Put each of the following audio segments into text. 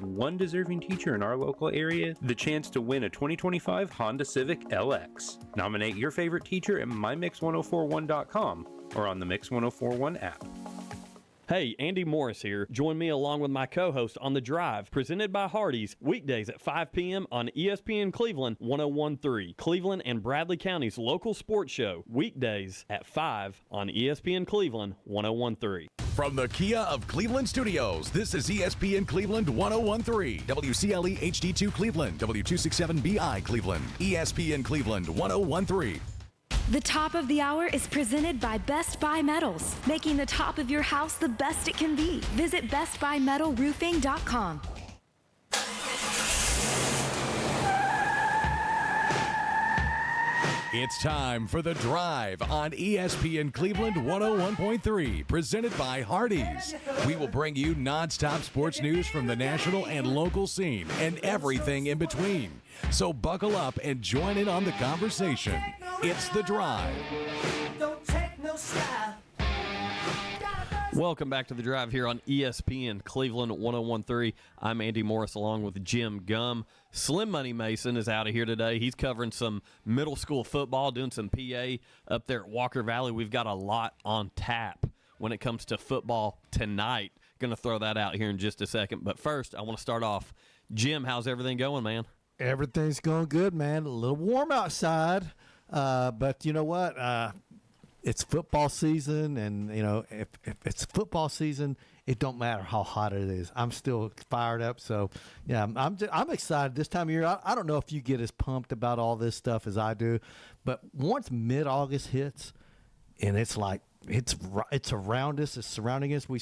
one deserving teacher in our local area the chance to win a 2025 Honda Civic LX. Nominate your favorite teacher at mymix1041.com or on the Mix 1041 app. Hey, Andy Morris here. Join me along with my co-host on The Drive, presented by Hardees, weekdays at 5 p.m. on ESPN Cleveland 101.3. Cleveland and Bradley County's local sports show, weekdays at 5 on ESPN Cleveland 101.3. From the Kia of Cleveland Studios, this is ESPN Cleveland 101.3, WCLE HD2 Cleveland, W267BI Cleveland, ESPN Cleveland 101.3. The top of the hour is presented by Best Buy Metals, making the top of your house the best it can be. Visit bestbuymetalroofing.com. It's time for The Drive on ESPN Cleveland 101.3, presented by Hardees. We will bring you nonstop sports news from the national and local scene and everything in between. So buckle up and join in on the conversation. It's The Drive. Don't take no slide. Welcome back to The Drive here on ESPN Cleveland 101.3. I'm Andy Morris along with Jim Gum. Slim Money Mason is out of here today. He's covering some middle school football, doing some PA up there at Walker Valley. We've got a lot on tap when it comes to football tonight. Going to throw that out here in just a second. But first, I want to start off. Jim, how's everything going, man? Everything's going good, man. A little warm outside, but you know what? It's football season, and you know if it's football season, it don't matter how hot it is. I'm still fired up. So yeah, I'm excited this time of year. I don't know if you get as pumped about all this stuff as I do, but once mid-August hits, and it's like it's around us, it's surrounding us. We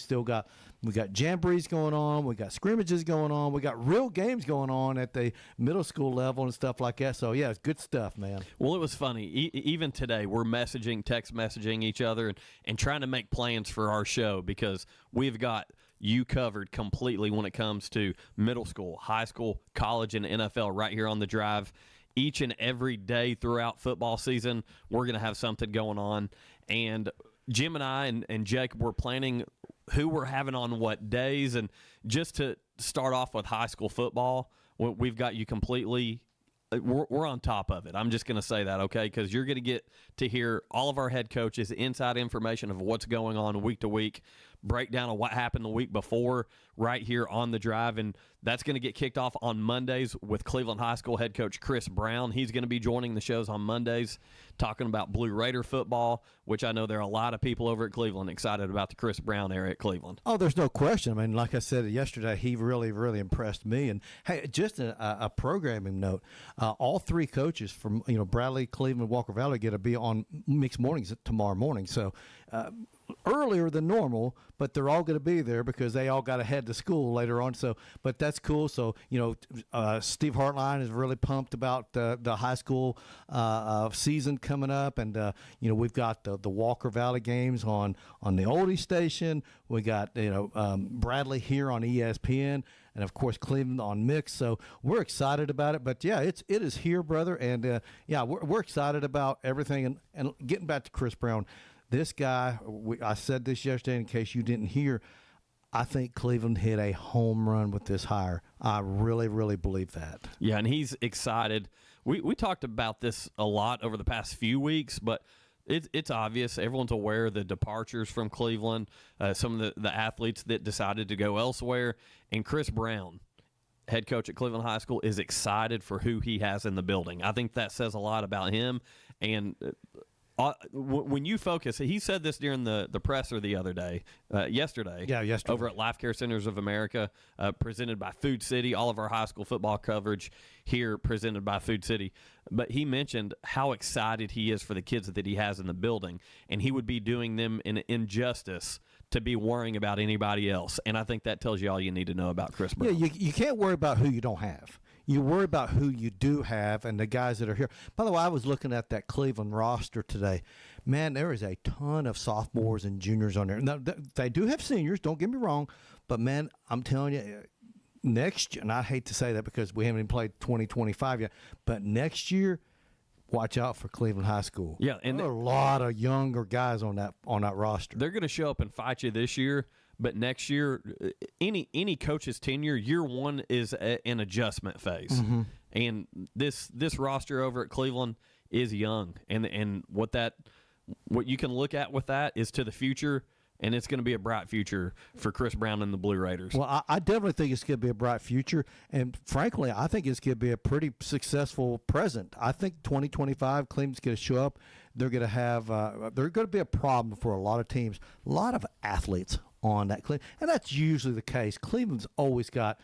got jamborees going on, we got scrimmages going on, we got real games going on at the middle school level and stuff like that. So yeah, it's good stuff, man. Well, it was funny. Even today, we're text messaging each other and trying to make plans for our show because we've got you covered completely when it comes to middle school, high school, college, and NFL right here on The Drive. Each and every day throughout football season, we're going to have something going on. And Jim and I and Jacob were planning who we're having on what days. And just to start off with high school football, we've got you completely we're on top of it. I'm just going to say that, okay, because you're going to get to hear all of our head coaches, inside information of what's going on week to week, breakdown of what happened the week before right here on The Drive. And that's going to get kicked off on Mondays with Cleveland High School head coach Chris Brown. He's going to be joining the shows on Mondays talking about Blue Raider football, which I know there are a lot of people over at Cleveland excited about the Chris Brown era at Cleveland. Oh, there's no question. I mean, like I said yesterday, he really, really impressed me. And, hey, just a programming note, all three coaches from, Bradley, Cleveland, Walker Valley get to be on mixed mornings tomorrow morning. So earlier than normal, but they're all going to be there because they all got to head to school later on. So, but that's cool. So, Steve Hartline is really pumped about the high school season coming up. And, we've got the Walker Valley games on the oldie station. We got, Bradley here on ESPN. And, of course, Cleveland on Mix. So we're excited about it. But, yeah, it is here, brother. And, we're excited about everything. And getting back to Chris Brown, this guy, I said this yesterday in case you didn't hear, I think Cleveland hit a home run with this hire. I really, really believe that. Yeah, and he's excited. We talked about this a lot over the past few weeks, but it's obvious. Everyone's aware of the departures from Cleveland, some of the athletes that decided to go elsewhere. And Chris Brown, head coach at Cleveland High School, is excited for who he has in the building. I think that says a lot about him. And when you focus, he said this during the presser the other day, yesterday. Yeah, yesterday. Over at Life Care Centers of America, presented by Food City, all of our high school football coverage here presented by Food City. But he mentioned how excited he is for the kids that he has in the building, and he would be doing them an injustice to be worrying about anybody else. And I think that tells you all you need to know about Chris Brown. Yeah, you can't worry about who you don't have. You worry about who you do have and the guys that are here. By the way, I was looking at that Cleveland roster today. Man, there is a ton of sophomores and juniors on there. Now, they do have seniors, don't get me wrong. But, man, I'm telling you, next year, and I hate to say that because we haven't even played 2025 yet, but next year, watch out for Cleveland High School. Yeah, and there are a lot of younger guys on that roster. They're going to show up and fight you this year. But next year, any coach's tenure, year one is an adjustment phase, and this roster over at Cleveland is young, and what you can look at with that is to the future. And it's going to be a bright future for Chris Brown and the Blue Raiders. Well, I definitely think it's going to be a bright future. And frankly, I think it's going to be a pretty successful present. I think 2025, Cleveland's going to show up. They're going to have they're going to be a problem for a lot of teams, a lot of athletes on that Cleveland. And that's usually the case. Cleveland's always got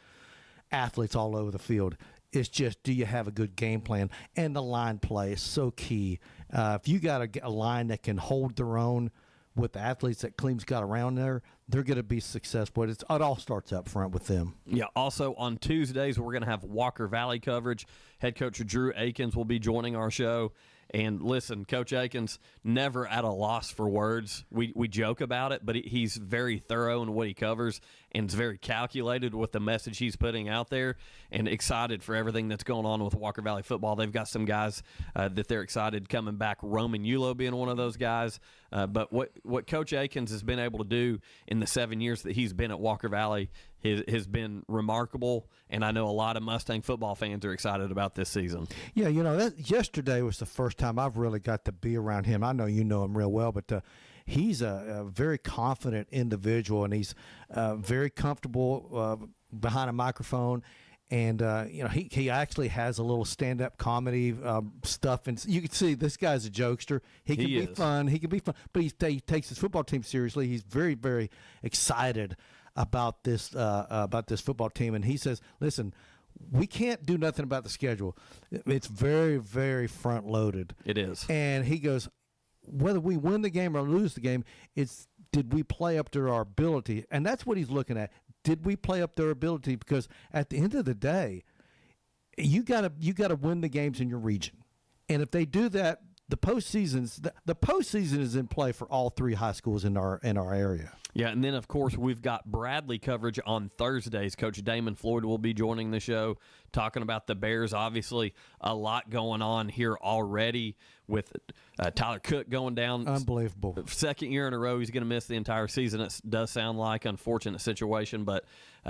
athletes all over the field. It's just, do you have a good game plan? And the line play is so key. If you got a line that can hold their own with the athletes that Cleveland's got around there, they're going to be successful. It all starts up front with them. Yeah, also on Tuesdays, we're going to have Walker Valley coverage. Head coach Drew Akins will be joining our show. And listen, Coach Akins, never at a loss for words. We joke about it, but he's very thorough in what he covers and is very calculated with the message he's putting out there, and excited for everything that's going on with Walker Valley football. They've got some guys that they're excited coming back, Roman Yulo being one of those guys. But what Coach Akins has been able to do in the 7 years that he's been at Walker Valley has been remarkable, and I know a lot of Mustang football fans are excited about this season. Yeah, yesterday was the first time I've really got to be around him. I know you know him real well, but he's a very confident individual, and he's very comfortable behind a microphone. And he actually has a little stand-up comedy stuff, and you can see this guy's a jokester. He can be fun. He can be fun, but he takes his football team seriously. He's very, very excited about this football team, and he says, "Listen, we can't do nothing about the schedule. It's very, very front-loaded. It is." And he goes, "Whether we win the game or lose the game, did we play up to our ability?" And that's what he's looking at. Did we play up to our ability? Because at the end of the day, you gotta win the games in your region, and if they do that, the postseason is in play for all three high schools in our area. Yeah, and then, of course, we've got Bradley coverage on Thursdays. Coach Damon Floyd will be joining the show, talking about the Bears. Obviously, a lot going on here already with Tyler Cook going down. Unbelievable. Second year in a row, he's going to miss the entire season. It does sound like an unfortunate situation, but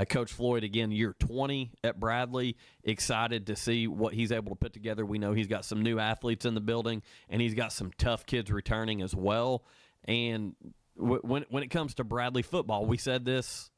Coach Floyd, again, year 20 at Bradley, excited to see what he's able to put together. We know he's got some new athletes in the building, and he's got some tough kids returning as well. And when it comes to Bradley football, we said this,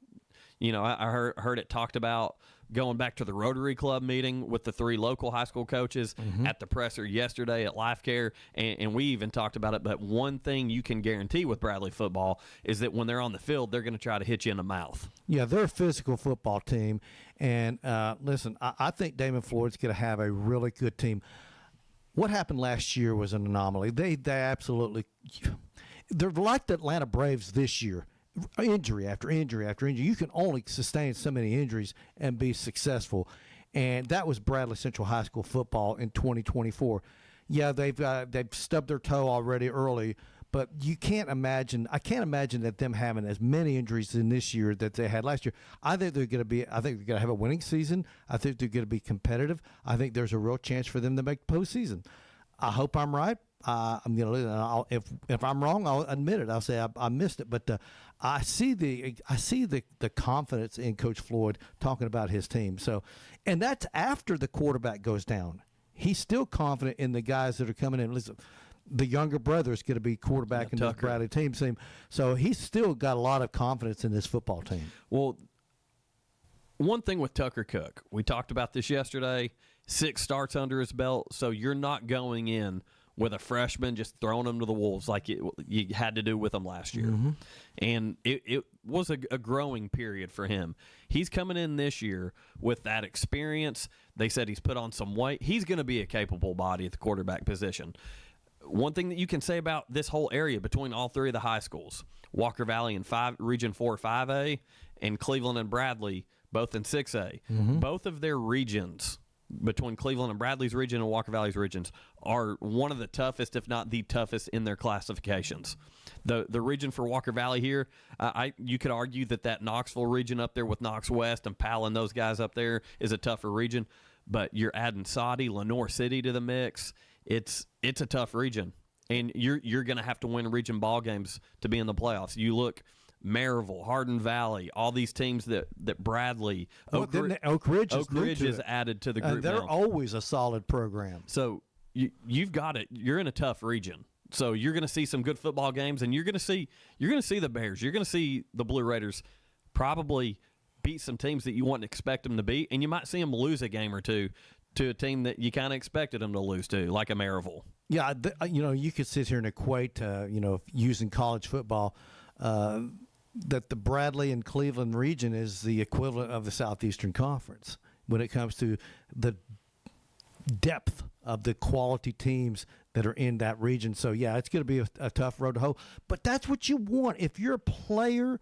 I heard it talked about going back to the Rotary Club meeting with the three local high school coaches at the presser yesterday at Life Care, and we even talked about it. But one thing you can guarantee with Bradley football is that when they're on the field, they're going to try to hit you in the mouth. Yeah, they're a physical football team. And listen, I think Damon Floyd's going to have a really good team. What happened last year was an anomaly. They absolutely – they're like the Atlanta Braves this year. Injury after injury after injury. You can only sustain so many injuries and be successful. And that was Bradley Central High School football in 2024. Yeah, they've stubbed their toe already early, but I can't imagine that them having as many injuries in this year that they had last year. I think they're going to have a winning season. I think they're going to be competitive. I think there's a real chance for them to make the postseason. I hope I'm right. I'm going to if I'm wrong, I'll admit it. I'll say I missed it. But I see the confidence in Coach Floyd talking about his team. So, and that's after the quarterback goes down. He's still confident in the guys that are coming in. Listen, the younger brother is going to be quarterback in the Bradley team. So he's still got a lot of confidence in this football team. Well, one thing with Tucker Cook, we talked about this yesterday. 6 starts under his belt, so you're not going in with a freshman just throwing him to the wolves like you had to do with him last year. And it was a growing period for him. He's coming in this year with that experience. They said he's put on some weight. He's going to be a capable body at the quarterback position. One thing that you can say about this whole area between all three of the high schools, Walker Valley in Region 4 5A, and Cleveland and Bradley, both in 6A, both of their regions between Cleveland and Bradley's region and Walker Valley's regions are one of the toughest, if not the toughest, in their classifications. The region for Walker Valley here, you could argue that Knoxville region up there with Knox West and Powell and those guys up there is a tougher region, but you're adding Saudi, Lenoir City to the mix. It's a tough region, and you're going to have to win region ball games to be in the playoffs. You look Maryville, Hardin Valley, all these teams that Bradley, Oak Ridge is added to the group. They're now. always a solid program. So you've got it. You're in a tough region. So you're going to see some good football games, and you're going to see the Bears. You're going to see the Blue Raiders probably beat some teams that you wouldn't expect them to beat, and you might see them lose a game or two to a team that you kind of expected them to lose to, like a Maryville. Yeah, you could sit here and equate, using college football, that the Bradley and Cleveland region is the equivalent of the Southeastern Conference when it comes to the depth of the quality teams that are in that region. So, yeah, it's going to be a tough road to hoe. But that's what you want. If you're a player,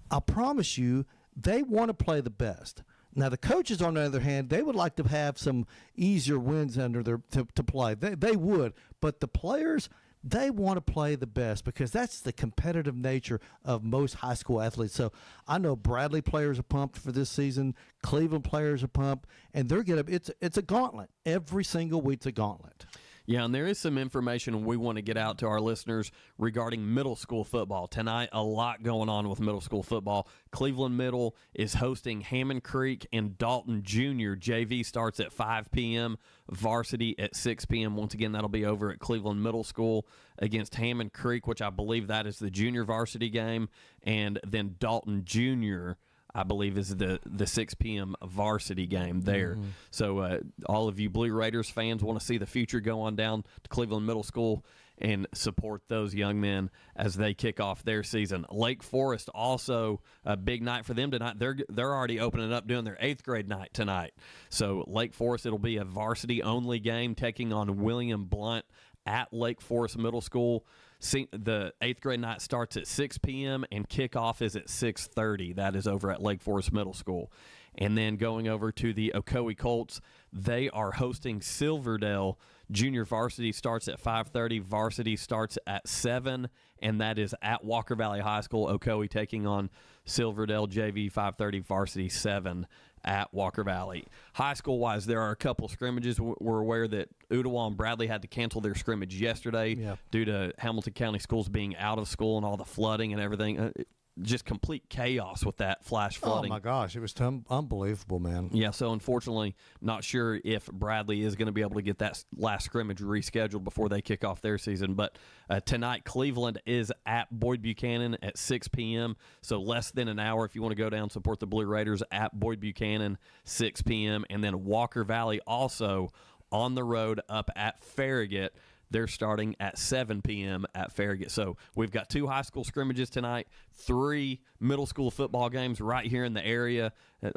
I promise you, they want to play the best. Now, the coaches, on the other hand, they would like to have some easier wins under their to play. They would. But the players, they want to play the best because that's the competitive nature of most high school athletes. So I know Bradley players are pumped for this season. Cleveland players are pumped. And they're it's a gauntlet. Every single week's a gauntlet. Yeah, and there is some information we want to get out to our listeners regarding middle school football. Tonight, a lot going on with middle school football. Cleveland Middle is hosting Hammond Creek and Dalton Junior. JV starts at 5 p.m., varsity at 6 p.m. Once again, that'll be over at Cleveland Middle School against Hammond Creek, which I believe that is the junior varsity game, and then Dalton Junior, I believe, is the 6 p.m. varsity game there. Mm-hmm. So all of you Blue Raiders fans want to see the future go on down to Cleveland Middle School and support those young men as they kick off their season. Lake Forest, also a big night for them tonight. They're already opening up doing their 8th grade night tonight. So Lake Forest, it'll be a varsity-only game taking on William Blunt at Lake Forest Middle School. The 8th grade night starts at 6 p.m. and kickoff is at 6:30. That is over at Lake Forest Middle School. And then going over to the Ocoee Colts, they are hosting Silverdale. Junior varsity starts at 5:30. Varsity starts at 7, and that is at Walker Valley High School. Ocoee taking on Silverdale. JV 5:30. Varsity 7 at Walker Valley. High school-wise, there are a couple scrimmages. We're aware that Ottawa and Bradley had to cancel their scrimmage yesterday due to Hamilton County schools being out of school and all the flooding and everything. Just complete chaos with that flash flooding. Oh, my gosh. It was unbelievable, man. Yeah, so unfortunately, not sure if Bradley is going to be able to get that last scrimmage rescheduled before they kick off their season. But tonight, Cleveland is at Boyd Buchanan at 6 p.m., so less than an hour if you want to go down and support the Blue Raiders at Boyd Buchanan, 6 p.m. And then Walker Valley also on the road up at Farragut. They're starting at 7 p.m. at Farragut. So we've got 2 high school scrimmages tonight, 3 middle school football games right here in the area.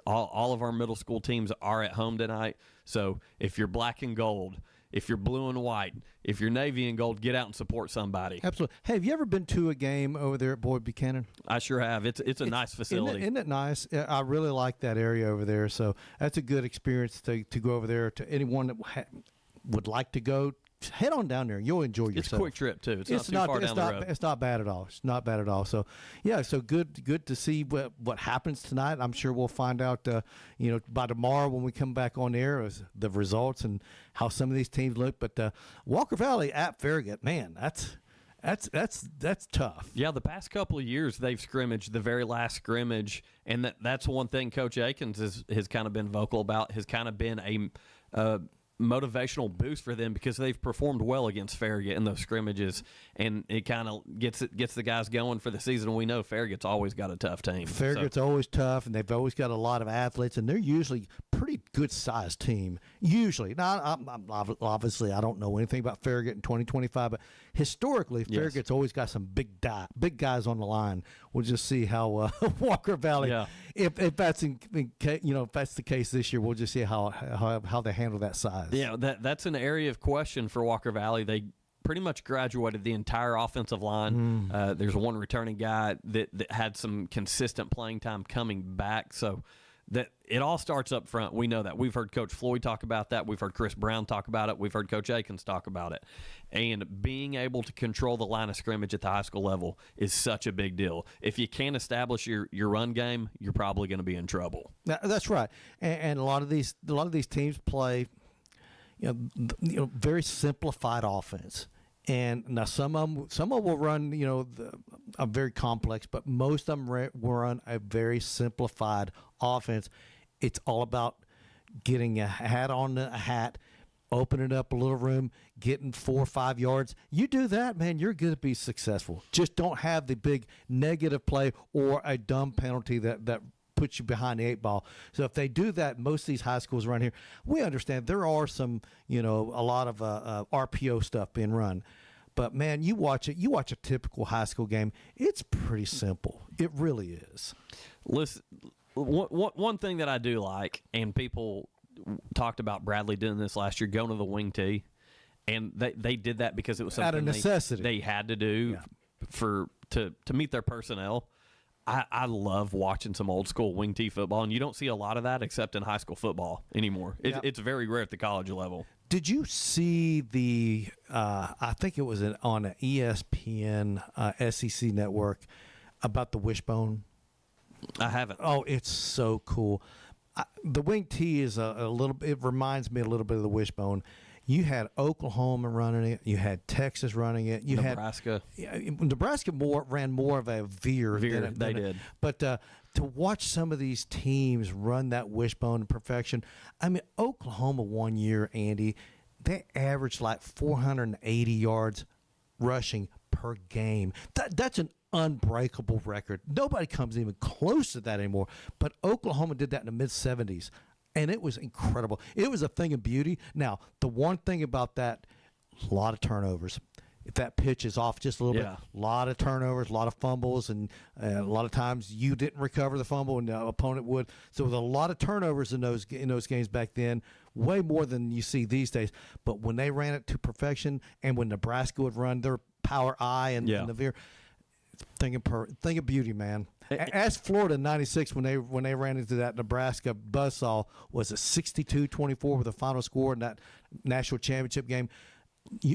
All of our middle school teams are at home tonight. So if you're black and gold, if you're blue and white, if you're navy and gold, get out and support somebody. Absolutely. Hey, have you ever been to a game over there at Boyd Buchanan? I sure have. It's a nice facility. Isn't it nice? I really like that area over there. So that's a good experience to go over there. To anyone that would like to go, head on down there. You'll enjoy yourself. It's a quick trip, too. It's not too far down the road. It's not bad at all. It's not bad at all. So, yeah, so good to see what happens tonight. I'm sure we'll find out, by tomorrow when we come back on air, the results and how some of these teams look. But Walker Valley at Farragut, man, that's tough. Yeah, the past couple of years they've scrimmaged the very last scrimmage, and that's one thing Coach Akins has kind of been vocal about, has kind of been a motivational boost for them because they've performed well against Farragut in those scrimmages, and it kind of gets the guys going for the season. We know Farragut's always got a tough team. Farragut's always tough, and they've always got a lot of athletes, and they're usually pretty good-sized team. Usually. Now, obviously, I don't know anything about Farragut in 2025, but historically, Farragut's always got some big guys on the line. We'll just see how Walker Valley, if that's if that's the case this year, we'll just see how they handle that size. Yeah, that's an area of question for Walker Valley. They pretty much graduated the entire offensive line. There's one returning guy that had some consistent playing time coming back. So that it all starts up front. We know that. We've heard Coach Floyd talk about that. We've heard Chris Brown talk about it. We've heard Coach Akins talk about it. And being able to control the line of scrimmage at the high school level is such a big deal. If you can't establish your run game, you're probably going to be in trouble. That's right. And a lot of these teams play very simplified offense. And now some of them will run, a very complex, but most of them will run a very simplified offense. It's all about getting a hat on a hat, opening up a little room, getting 4 or 5 yards. You do that, man, you're going to be successful. Just don't have the big negative play or a dumb penalty that puts you behind the 8 ball. So if they do that, most of these high schools around here, we understand there are some, a lot of RPO stuff being run. But, man, you watch a typical high school game, it's pretty simple. It really is. Listen, one thing that I do like, and people talked about Bradley doing this last year, going to the wing tee, and they did that because it was something out of necessity they had to do to meet their personnel. I love watching some old school wing tee football, and you don't see a lot of that except in high school football anymore. It's very rare at the college level. Did you see the? I think it was on an ESPN SEC network about the wishbone. I haven't. Oh, it's so cool. The wing tee is a little. It reminds me a little bit of the wishbone. You had Oklahoma running it. You had Texas running it. You Nebraska. Nebraska ran more of a veer. They did. But to watch some of these teams run that wishbone to perfection, I mean, Oklahoma one year, Andy, they averaged like 480 yards rushing per game. That's an unbreakable record. Nobody comes even close to that anymore. But Oklahoma did that in the mid-70s. And it was incredible. It was a thing of beauty. Now, the one thing about that, a lot of turnovers. If that pitch is off just a little bit, a lot of turnovers, a lot of fumbles, and a lot of times you didn't recover the fumble and the opponent would. So there was a lot of turnovers in those games back then, way more than you see these days. But when they ran it to perfection, and when Nebraska would run their power I and the veer, thing of beauty, man. Ask Florida in '96 when they ran into that Nebraska buzzsaw. Was it 62-24 with the final score in that national championship game?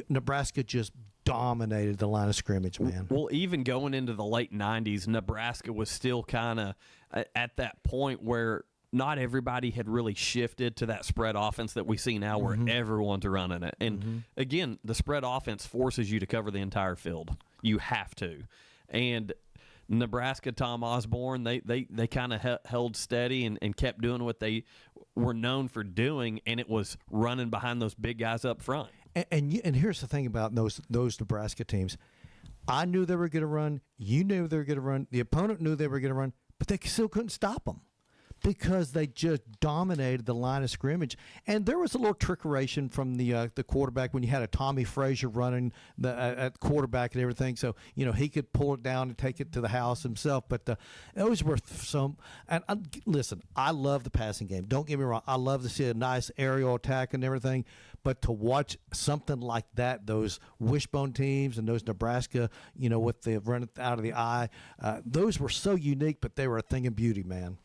Nebraska just dominated the line of scrimmage, man. Well, even going into the late '90s, Nebraska was still kind of at that point where not everybody had really shifted to that spread offense that we see now, where everyone's running it. And again, the spread offense forces you to cover the entire field. You have to. And Nebraska, Tom Osborne, they kind of held steady and kept doing what they were known for doing, and it was running behind those big guys up front. And here's the thing about those Nebraska teams. I knew they were going to run. You knew they were going to run. The opponent knew they were going to run, but they still couldn't stop them because they just dominated the line of scrimmage. And there was a little trickeration from the quarterback when you had a Tommy Frazier running at quarterback and everything. So, he could pull it down and take it to the house himself. But those were some – and listen, I love the passing game. Don't get me wrong. I love to see a nice aerial attack and everything. But to watch something like that, those wishbone teams and those Nebraska, with the run out of the eye, those were so unique, but they were a thing of beauty, man.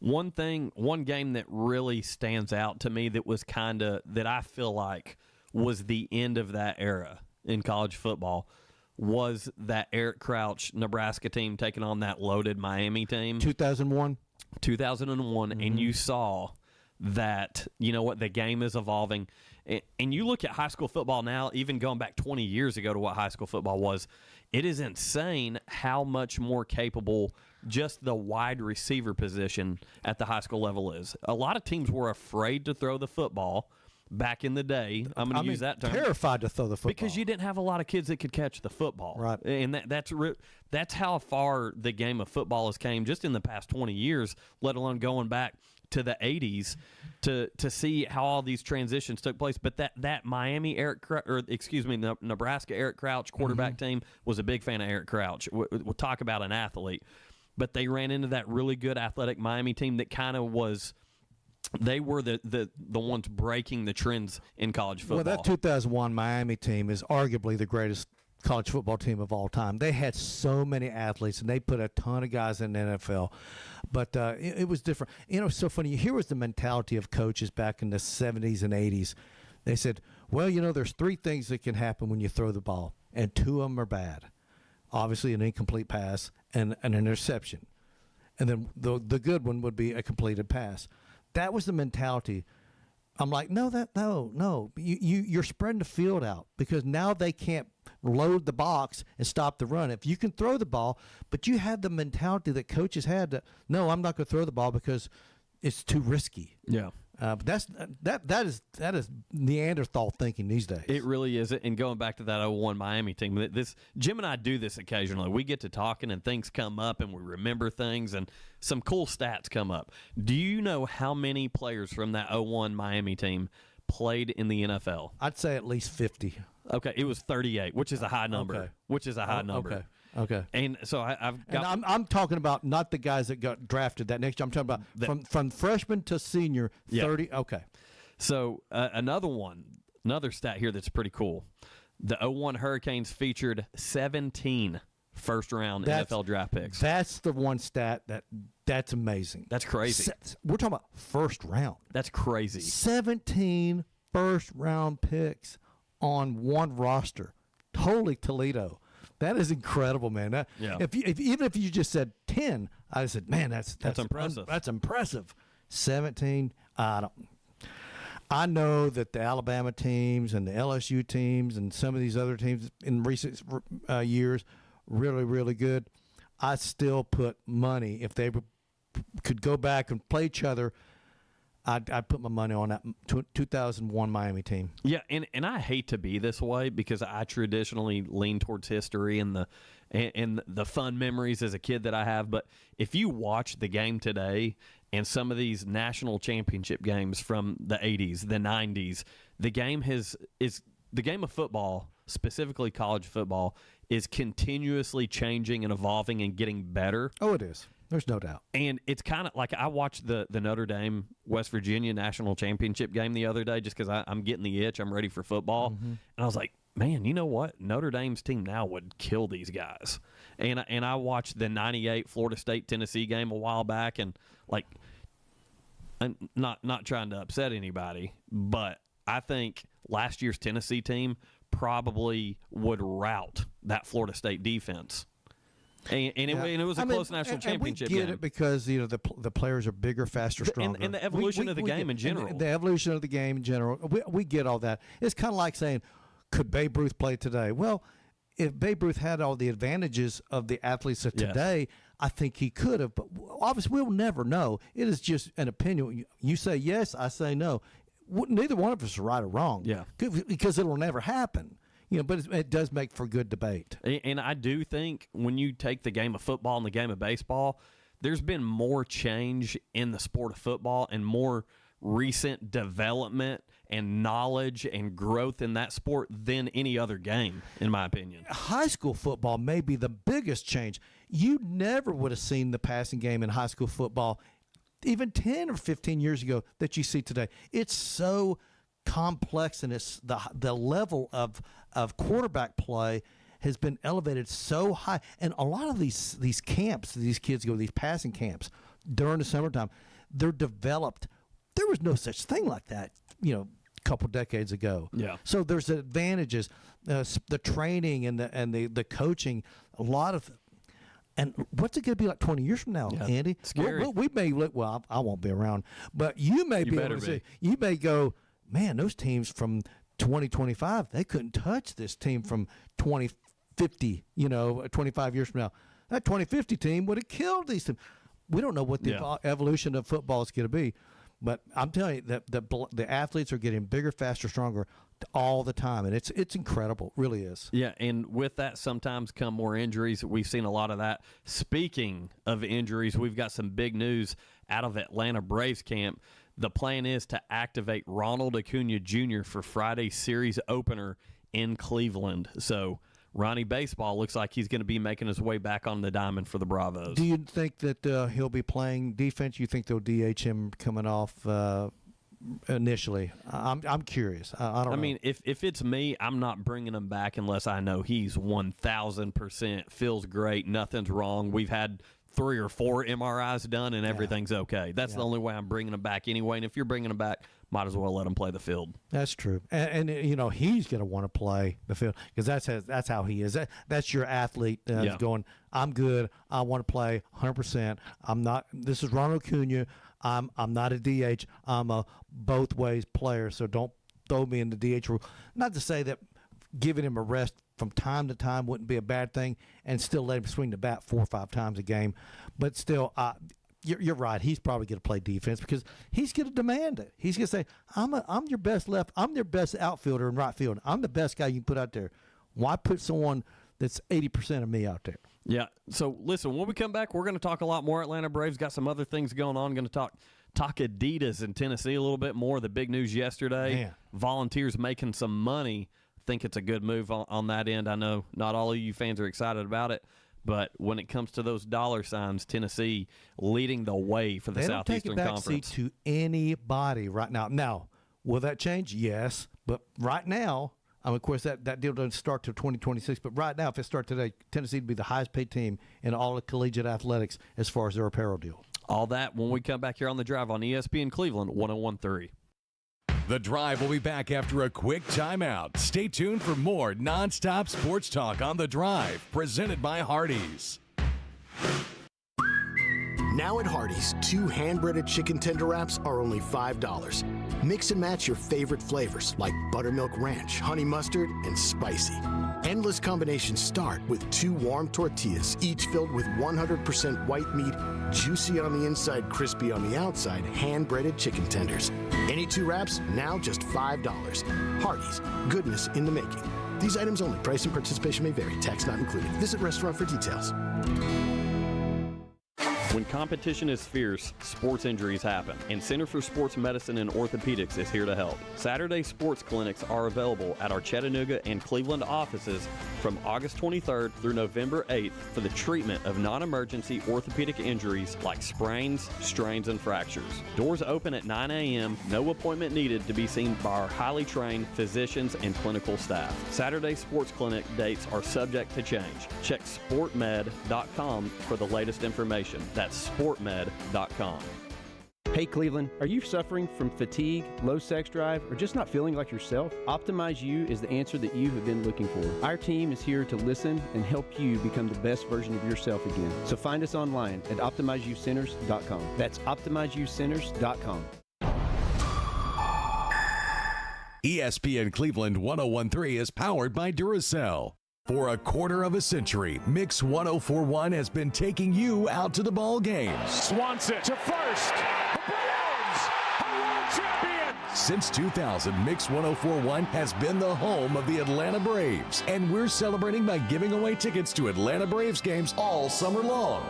One game that really stands out to me that was that I feel like was the end of that era in college football was that Eric Crouch Nebraska team taking on that loaded Miami team. 2001, and you saw that, the game is evolving. And you look at high school football now, even going back 20 years ago to what high school football was, it is insane how much more capable just the wide receiver position at the high school level is. A lot of teams were afraid to throw the football back in the day. I'm going to use that term. Terrified to throw the football. Because you didn't have a lot of kids that could catch the football. Right. And that's how far the game of football has came just in the past 20 years, let alone going back to the 80s to see how all these transitions took place. But that Miami Nebraska Eric Crouch quarterback team was a big fan of Eric Crouch. We'll talk about an athlete. But they ran into that really good athletic Miami team that kind of was – they were the ones breaking the trends in college football. Well, that 2001 Miami team is arguably the greatest college football team of all time. They had so many athletes, and they put a ton of guys in the NFL. But it was different. It's so funny. Here was the mentality of coaches back in the 70s and 80s. They said, well, there's 3 things that can happen when you throw the ball, and 2 of them are bad. Obviously, an incomplete pass and an interception. And then the good one would be a completed pass. That was the mentality I'm like, no. You're spreading the field out because now they can't load the box and stop the run. If you can throw the ball, but you have the mentality that coaches had that, no, I'm not going to throw the ball because it's too risky. Yeah. But that is Neanderthal thinking these days. It really is. And going back to that 01 Miami team, Jim and I do this occasionally. We get to talking and things come up and we remember things and some cool stats come up. Do you know how many players from that 01 Miami team played in the NFL? I'd say at least 50. Okay, it was 38, which is a high number. Okay. Which is a high number. Okay. And so I've got. And I'm talking about not the guys that got drafted that next year. I'm talking about from freshman to senior. 30. Yeah. Okay. So another stat here that's pretty cool. The 01 Hurricanes featured 17 first-round NFL draft picks. That's the one stat that's amazing. That's crazy. We're talking about first round. That's crazy. 17 first-round picks on one roster. Holy Toledo. That is incredible, man. Even if you just said 10, I said, man, that's impressive. That's impressive. 17, I know that the Alabama teams and the LSU teams and some of these other teams in recent years really, really good. I still put money if they could go back and play each other. I'd put my money on that 2001 Miami team. Yeah, and I hate to be this way because I traditionally lean towards history and the fun memories as a kid that I have. But if you watch the game today and some of these national championship games from the 80s, the 90s, the game the game of football, specifically college football, is continuously changing and evolving and getting better. Oh, it is. There's no doubt. And it's kind of like I watched the Notre Dame West Virginia national championship game the other day just because I'm getting the itch. I'm ready for football. Mm-hmm. And I was like, man, you know what? Notre Dame's team now would kill these guys. And I watched the 98 Florida State-Tennessee game a while back and not trying to upset anybody, but I think last year's Tennessee team probably would rout that Florida State defense. And it was a close national championship we get game. It because the players are bigger, faster, stronger. And the evolution of the game in general. The evolution of the game in general. We get all that. It's kind of like saying, could Babe Ruth play today? Well, if Babe Ruth had all the advantages of the athletes of today, I think he could have. But obviously, we'll never know. It is just an opinion. You say yes, I say no. Neither one of us is right or wrong. Yeah. Because it will never happen. But it does make for good debate. And I do think when you take the game of football and the game of baseball, there's been more change in the sport of football and more recent development and knowledge and growth in that sport than any other game, in my opinion. High school football may be the biggest change. You never would have seen the passing game in high school football even 10 or 15 years ago that you see today. It's so complex, and it's the level of quarterback play has been elevated so high. And a lot of these camps, these kids go to these passing camps during the summertime, they're developed. There was no such thing like that, a couple decades ago. Yeah. So there's advantages, the training and the coaching, a lot of. And what's it going to be like 20 years from now, Andy? Scary. We may look. Well, I won't be around, but you may be able to see. You may go, man, those teams from 2025, they couldn't touch this team from 2050, 25 years from now. That 2050 team would have killed these teams. We don't know what the evolution of football is going to be, but I'm telling you that the athletes are getting bigger, faster, stronger all the time, and it's incredible. It really is. Yeah, and with that sometimes come more injuries. We've seen a lot of that. Speaking of injuries, we've got some big news out of Atlanta Braves camp. The plan is to activate Ronald Acuna Jr. for Friday's series opener in Cleveland. So Ronnie Baseball looks like he's going to be making his way back on the diamond for the Bravos. Do you think that he'll be playing defense? You think they'll DH him coming off initially? I'm curious. I don't know. I mean, if it's me, I'm not bringing him back unless I know he's 1,000%, feels great, nothing's wrong. We've had 3 or 4 MRIs done and everything's okay. That's the only way I'm bringing him back anyway. And if you're bringing him back, might as well let him play the field. That's true. And he's going to want to play the field because that's how he is. That's your athlete going, I'm good. I want to play 100%. I'm not. This is Ronald Acuna. I'm not a DH. I'm a both ways player, so don't throw me in the DH rule. Not to say that giving him a rest from time to time wouldn't be a bad thing, and still let him swing the bat 4 or 5 times a game. But still, you're right. He's probably going to play defense because he's going to demand it. He's going to say, I'm your best I'm your best outfielder in right field. I'm the best guy you can put out there. Why put someone that's 80% of me out there? Yeah. So, listen, when we come back, we're going to talk a lot more Atlanta Braves. Got some other things going on. Going to talk Hardees in Tennessee a little bit more. The big news yesterday. Man. Volunteers making some money. Think it's a good move on that end. I know not all of you fans are excited about it, but when it comes to those dollar signs, Tennessee leading the way for the Southeastern Conference. They don't take a backseat to anybody right now. Now, will that change? Yes, but right now, of course, that deal doesn't start till 2026, but right now, if it starts today, Tennessee would be the highest paid team in all of collegiate athletics as far as their apparel deal. All that when we come back here on The Drive on ESPN Cleveland 101.3. The Drive will be back after a quick timeout. Stay tuned for more nonstop sports talk on The Drive, presented by Hardees. Now at Hardees, 2 hand-breaded chicken tender wraps are only $5. Mix and match your favorite flavors like buttermilk ranch, honey mustard, and spicy. Endless combinations start with 2 warm tortillas, each filled with 100% white meat, juicy on the inside, crispy on the outside, hand-breaded chicken tenders. Any 2 wraps, now just $5. Hardees, goodness in the making. These items only. Price and participation may vary. Tax not included. Visit restaurant for details. When competition is fierce, sports injuries happen, and Center for Sports Medicine and Orthopedics is here to help. Saturday sports clinics are available at our Chattanooga and Cleveland offices from August 23rd through November 8th for the treatment of non-emergency orthopedic injuries like sprains, strains, and fractures. Doors open at 9 a.m., no appointment needed to be seen by our highly trained physicians and clinical staff. Saturday sports clinic dates are subject to change. Check sportmed.com for the latest information. That's sportmed.com. Hey Cleveland, are you suffering from fatigue, low sex drive, or just not feeling like yourself? Optimize You is the answer that you have been looking for. Our team is here to listen and help you become the best version of yourself again. So find us online at OptimizeYouCenters.com. That's OptimizeYouCenters.com. ESPN Cleveland 101.3 is powered by Duracell. For a quarter of a century, Mix 104.1 has been taking you out to the ball game. Swanson to first. The Braves are world champions. Since 2000, Mix 104.1 has been the home of the Atlanta Braves, and we're celebrating by giving away tickets to Atlanta Braves games all summer long.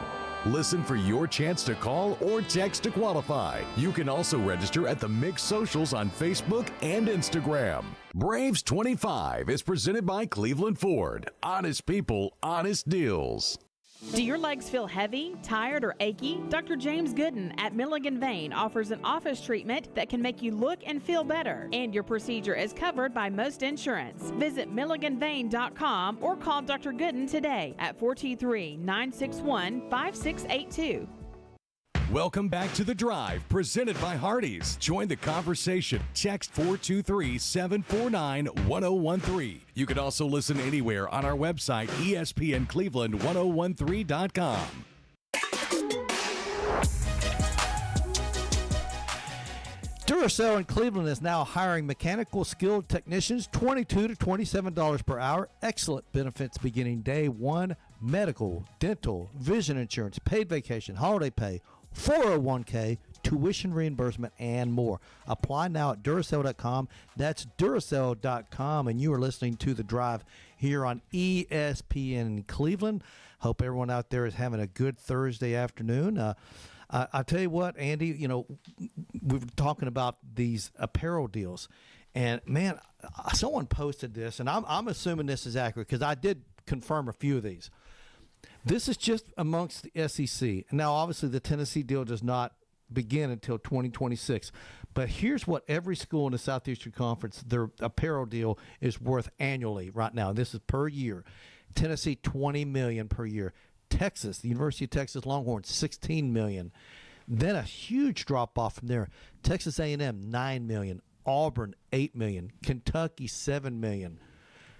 Listen for your chance to call or text to qualify. You can also register at the Mix socials on Facebook and Instagram. Braves 25 is presented by Cleveland Ford. Honest people, honest deals. Do your legs feel heavy, tired, or achy? Dr. James Gooden at Milligan Vein offers an office treatment that can make you look and feel better, and your procedure is covered by most insurance. Visit milliganvein.com or call Dr. Gooden today at 423-961-5682. Welcome back to The Drive, presented by Hardees. Join the conversation. Text 423-749-1013. You can also listen anywhere on our website, ESPNCleveland1013.com. Duracell in Cleveland is now hiring mechanical skilled technicians, $22 to $27 per hour. Excellent benefits beginning day one. Medical, dental, vision insurance, paid vacation, holiday pay, 401k, tuition reimbursement, and more. Apply now at Duracell.com. That's Duracell.com, and you are listening to The Drive here on ESPN in Cleveland. Hope everyone out there is having a good Thursday afternoon. I tell you what, Andy, you know, we were talking about these apparel deals, and man, someone posted this, and I'm assuming this is accurate because I did confirm a few of these. This is just amongst the SEC. Now, obviously, the Tennessee deal does not begin until 2026. But here's what every school in the Southeastern Conference, their apparel deal is worth annually right now. This is per year. Tennessee, $20 million per year. Texas, the University of Texas Longhorns, $16 million. Then a huge drop-off from there. Texas A&M, $9 million. Auburn, $8 million. Kentucky, $7 million.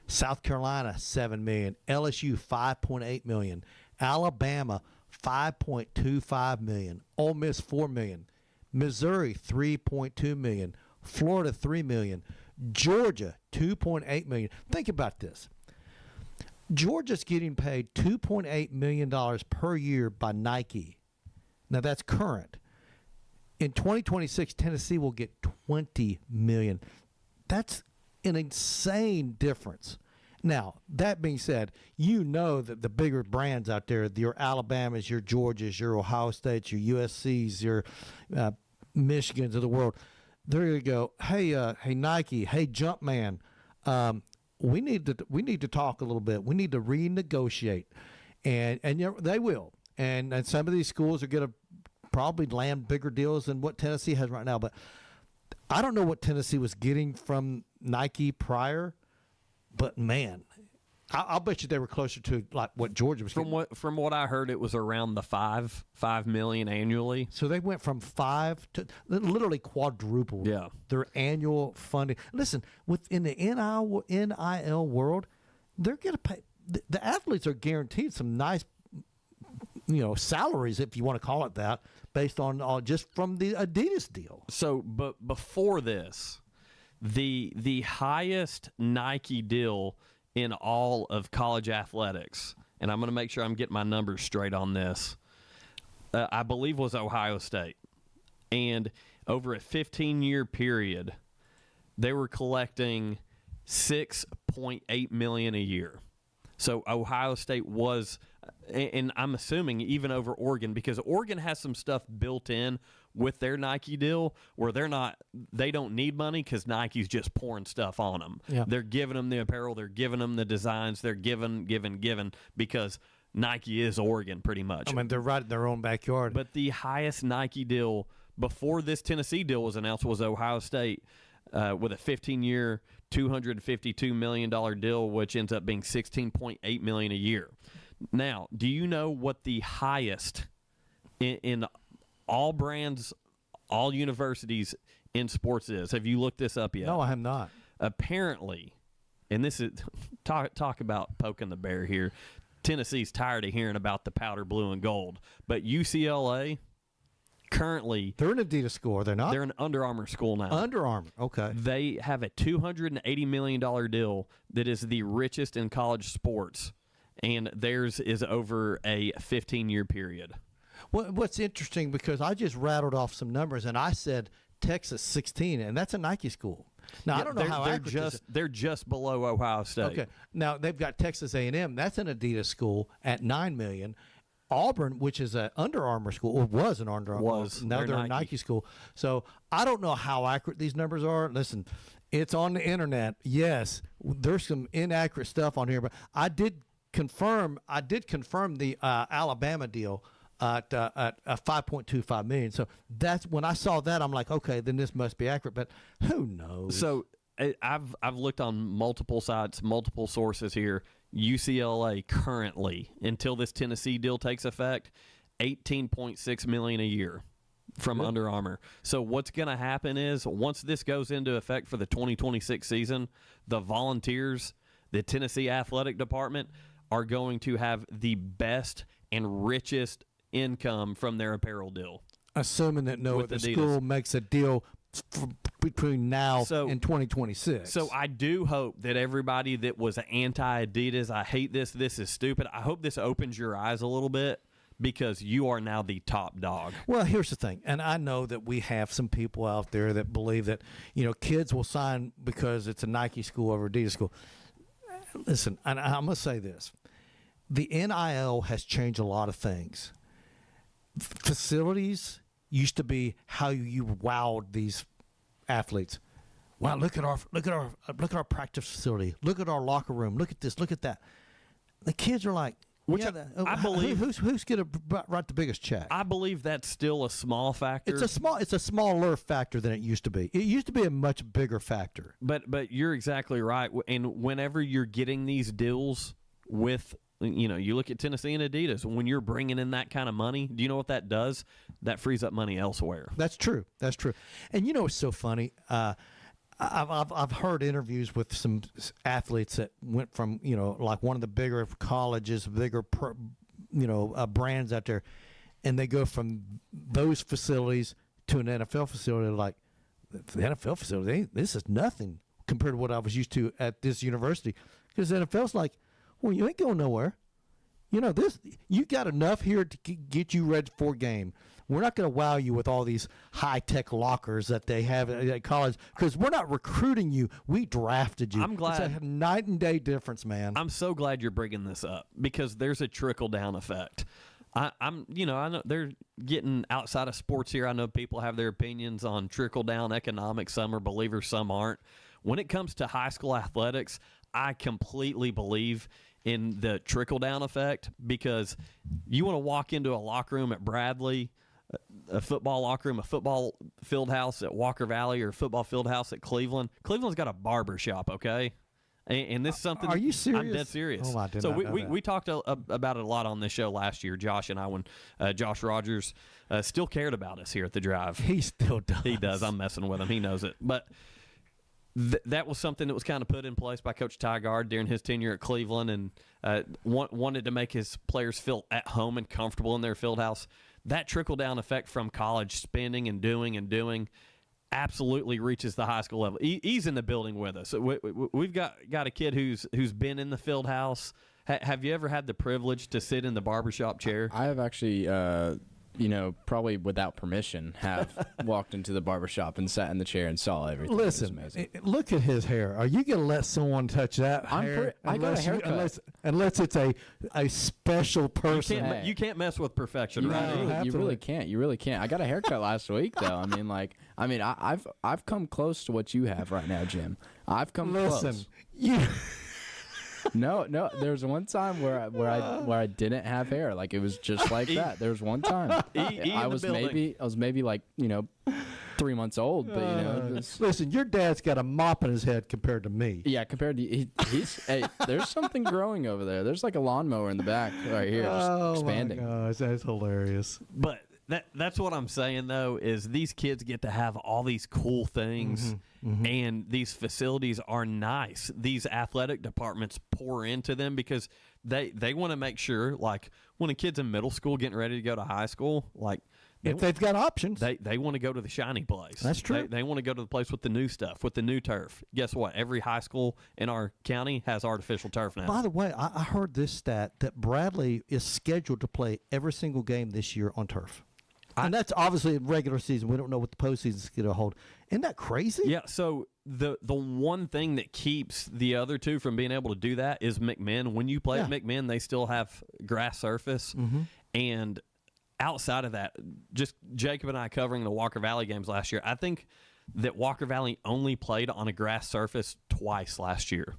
South Carolina, $7 million. LSU, $5.8 million. Alabama, $5.25 million. Ole Miss, $4 million. Missouri, $3.2 million. Florida, $3 million. Georgia, $2.8 million. Think about this. Georgia's getting paid $2.8 million per year by Nike. Now, that's current. In 2026, Tennessee will get $20 million. That's an insane difference. Now, that being said, you know that the bigger brands out there, your Alabamas, your Georgias, your Ohio States, your USCs, your Michigans of the world, they're going to go, hey Nike, hey Jumpman, we need to talk a little bit. We need to renegotiate, and they will. And some of these schools are going to probably land bigger deals than what Tennessee has right now. But I don't know what Tennessee was getting from Nike prior. But man, I'll bet you they were closer to like what Georgia was getting. From what I heard, it was around the $5 million annually. So they went from 5 to literally quadrupled their annual funding. Listen, within the NIL world, they're going to pay. The athletes are guaranteed some nice, salaries, if you want to call it that, based on just from the Adidas deal. So, but before this, the highest Nike deal in all of college athletics, and I'm going to make sure I'm getting my numbers straight on this, I believe was Ohio State. And over a 15-year period, they were collecting $6.8 million a year. So Ohio State was, and I'm assuming even over Oregon, because Oregon has some stuff built in with their Nike deal where they don't need money because Nike's just pouring stuff on them. Yeah. They're giving them the apparel, they're giving them the designs, they're giving because Nike is Oregon pretty much. I mean, they're right in their own backyard. But the highest Nike deal before this Tennessee deal was announced was Ohio State with a 15-year, $252 million deal, which ends up being $16.8 million a year. Now, do you know what the highest in all brands, all universities in sports is? Have you looked this up yet? No, I have not. Apparently, and this is talk about poking the bear here. Tennessee's tired of hearing about the powder blue and gold, but UCLA currently they're an Adidas school, are they not? They're an Under Armour school now. Under Armour, okay. They have a $280 million deal that is the richest in college sports, and theirs is over a 15-year period. Well, what's interesting, because I just rattled off some numbers, and I said Texas 16, and that's a Nike school. Now, I don't know how accurate they're just below Ohio State. Okay. Now, they've got Texas A&M. That's an Adidas school at $9 million. Auburn, which is an Under Armour school, or was an Under Armour. Now they're a Nike school. So I don't know how accurate these numbers are. Listen, it's on the internet. Yes, there's some inaccurate stuff on here, but I did confirm the Alabama deal at $5.25 million. So that's when I saw that, I'm like, okay, then this must be accurate. But who knows? So I've looked on multiple sites, multiple sources here. UCLA currently, until this Tennessee deal takes effect, $18.6 million a year from Under Armour. So what's going to happen is once this goes into effect for the 2026 season, the Volunteers, the Tennessee Athletic Department, are going to have the best and richest income from their apparel deal. Assuming that the school makes a deal between now and 2026. So I do hope that everybody that was anti-Adidas, I hate this is stupid, I hope this opens your eyes a little bit, because you are now the top dog. Well, here's the thing, and I know that we have some people out there that believe that kids will sign because it's a Nike school over Adidas school. Listen, and I'm going to say this. The NIL has changed a lot of things. Facilities used to be how you wowed these athletes. Wow, look at our practice facility. Look at our locker room. Look at this. Look at that. The kids are like, I believe who's going to write the biggest check? I believe that's still a small factor. It's a smaller factor than it used to be. It used to be a much bigger factor. But you're exactly right. And whenever you're getting these deals with, you look at Tennessee and Adidas, when you're bringing in that kind of money, do you know what that does? That frees up money elsewhere. That's true. And it's so funny. I've heard interviews with some athletes that went from like one of the bigger colleges, bigger brands out there, and they go from those facilities to an NFL facility, they're like, the NFL facility, this is nothing compared to what I was used to at this university. Because the NFL's like, well, you ain't going nowhere. You know, you got enough here to get you ready for a game. We're not going to wow you with all these high-tech lockers that they have at college because we're not recruiting you. We drafted you. I'm glad. It's a night and day difference, man. I'm so glad you're bringing this up because there's a trickle-down effect. I know they're getting outside of sports here. I know people have their opinions on trickle-down economics. Some are believers, some aren't. When it comes to high school athletics, I completely believe in the trickle-down effect because you want to walk into a locker room at Bradley, a football locker room, a football field house at Walker Valley, or a football field house at Cleveland. Cleveland's got a barber shop, okay? And this is something. Are you serious? I'm dead serious. Oh, I did so not know that. we talked about it a lot on this show last year, Josh and I, when Josh Rogers still cared about us here at the Drive. He still does. He does. I'm messing with him. He knows it. But that was something that was kind of put in place by Coach Tygard during his tenure at Cleveland, and wanted to make his players feel at home and comfortable in their field house. That trickle-down effect from college spending and doing absolutely reaches the high school level. He's in the building with us. We've got a kid who's been in the field house. Have you ever had the privilege to sit in the barbershop chair? I have actually, probably without permission, have walked into the barbershop and sat in the chair and saw everything. Listen, look at his hair. Are you going to let someone touch that hair? I got a haircut. Unless it's a special person. You can't mess with perfection, right? You really can't. You really can't. I got a haircut last week, though. I've come close to what you have right now, Jim. I've come close. No. There was one time where I didn't have hair. Like it was just like that. There was one time. I was maybe like 3 months old, but Listen, your dad's got a mop in his head compared to me. Yeah, compared to he's hey, there's something growing over there. There's like a lawnmower in the back right here, just expanding. Oh my gosh, that's hilarious. But that's what I'm saying though is these kids get to have all these cool things. And these facilities are nice. These athletic departments pour into them because they want to make sure, like when a kid's in middle school getting ready to go to high school, like if they've got options, they want to go to the shiny place. That's true. They want to go to the place with the new stuff, with the new turf. Guess what? Every high school in our county has artificial turf now. By the way, I heard this stat that Bradley is scheduled to play every single game this year on turf. And that's obviously a regular season. We don't know what the postseason is going to hold. Isn't that crazy? Yeah, so the one thing that keeps the other two from being able to do that is McMinn. When you play at McMinn, they still have grass surface. And outside of that, just Jacob and I covering the Walker Valley games last year, I think that Walker Valley only played on a grass surface twice last year,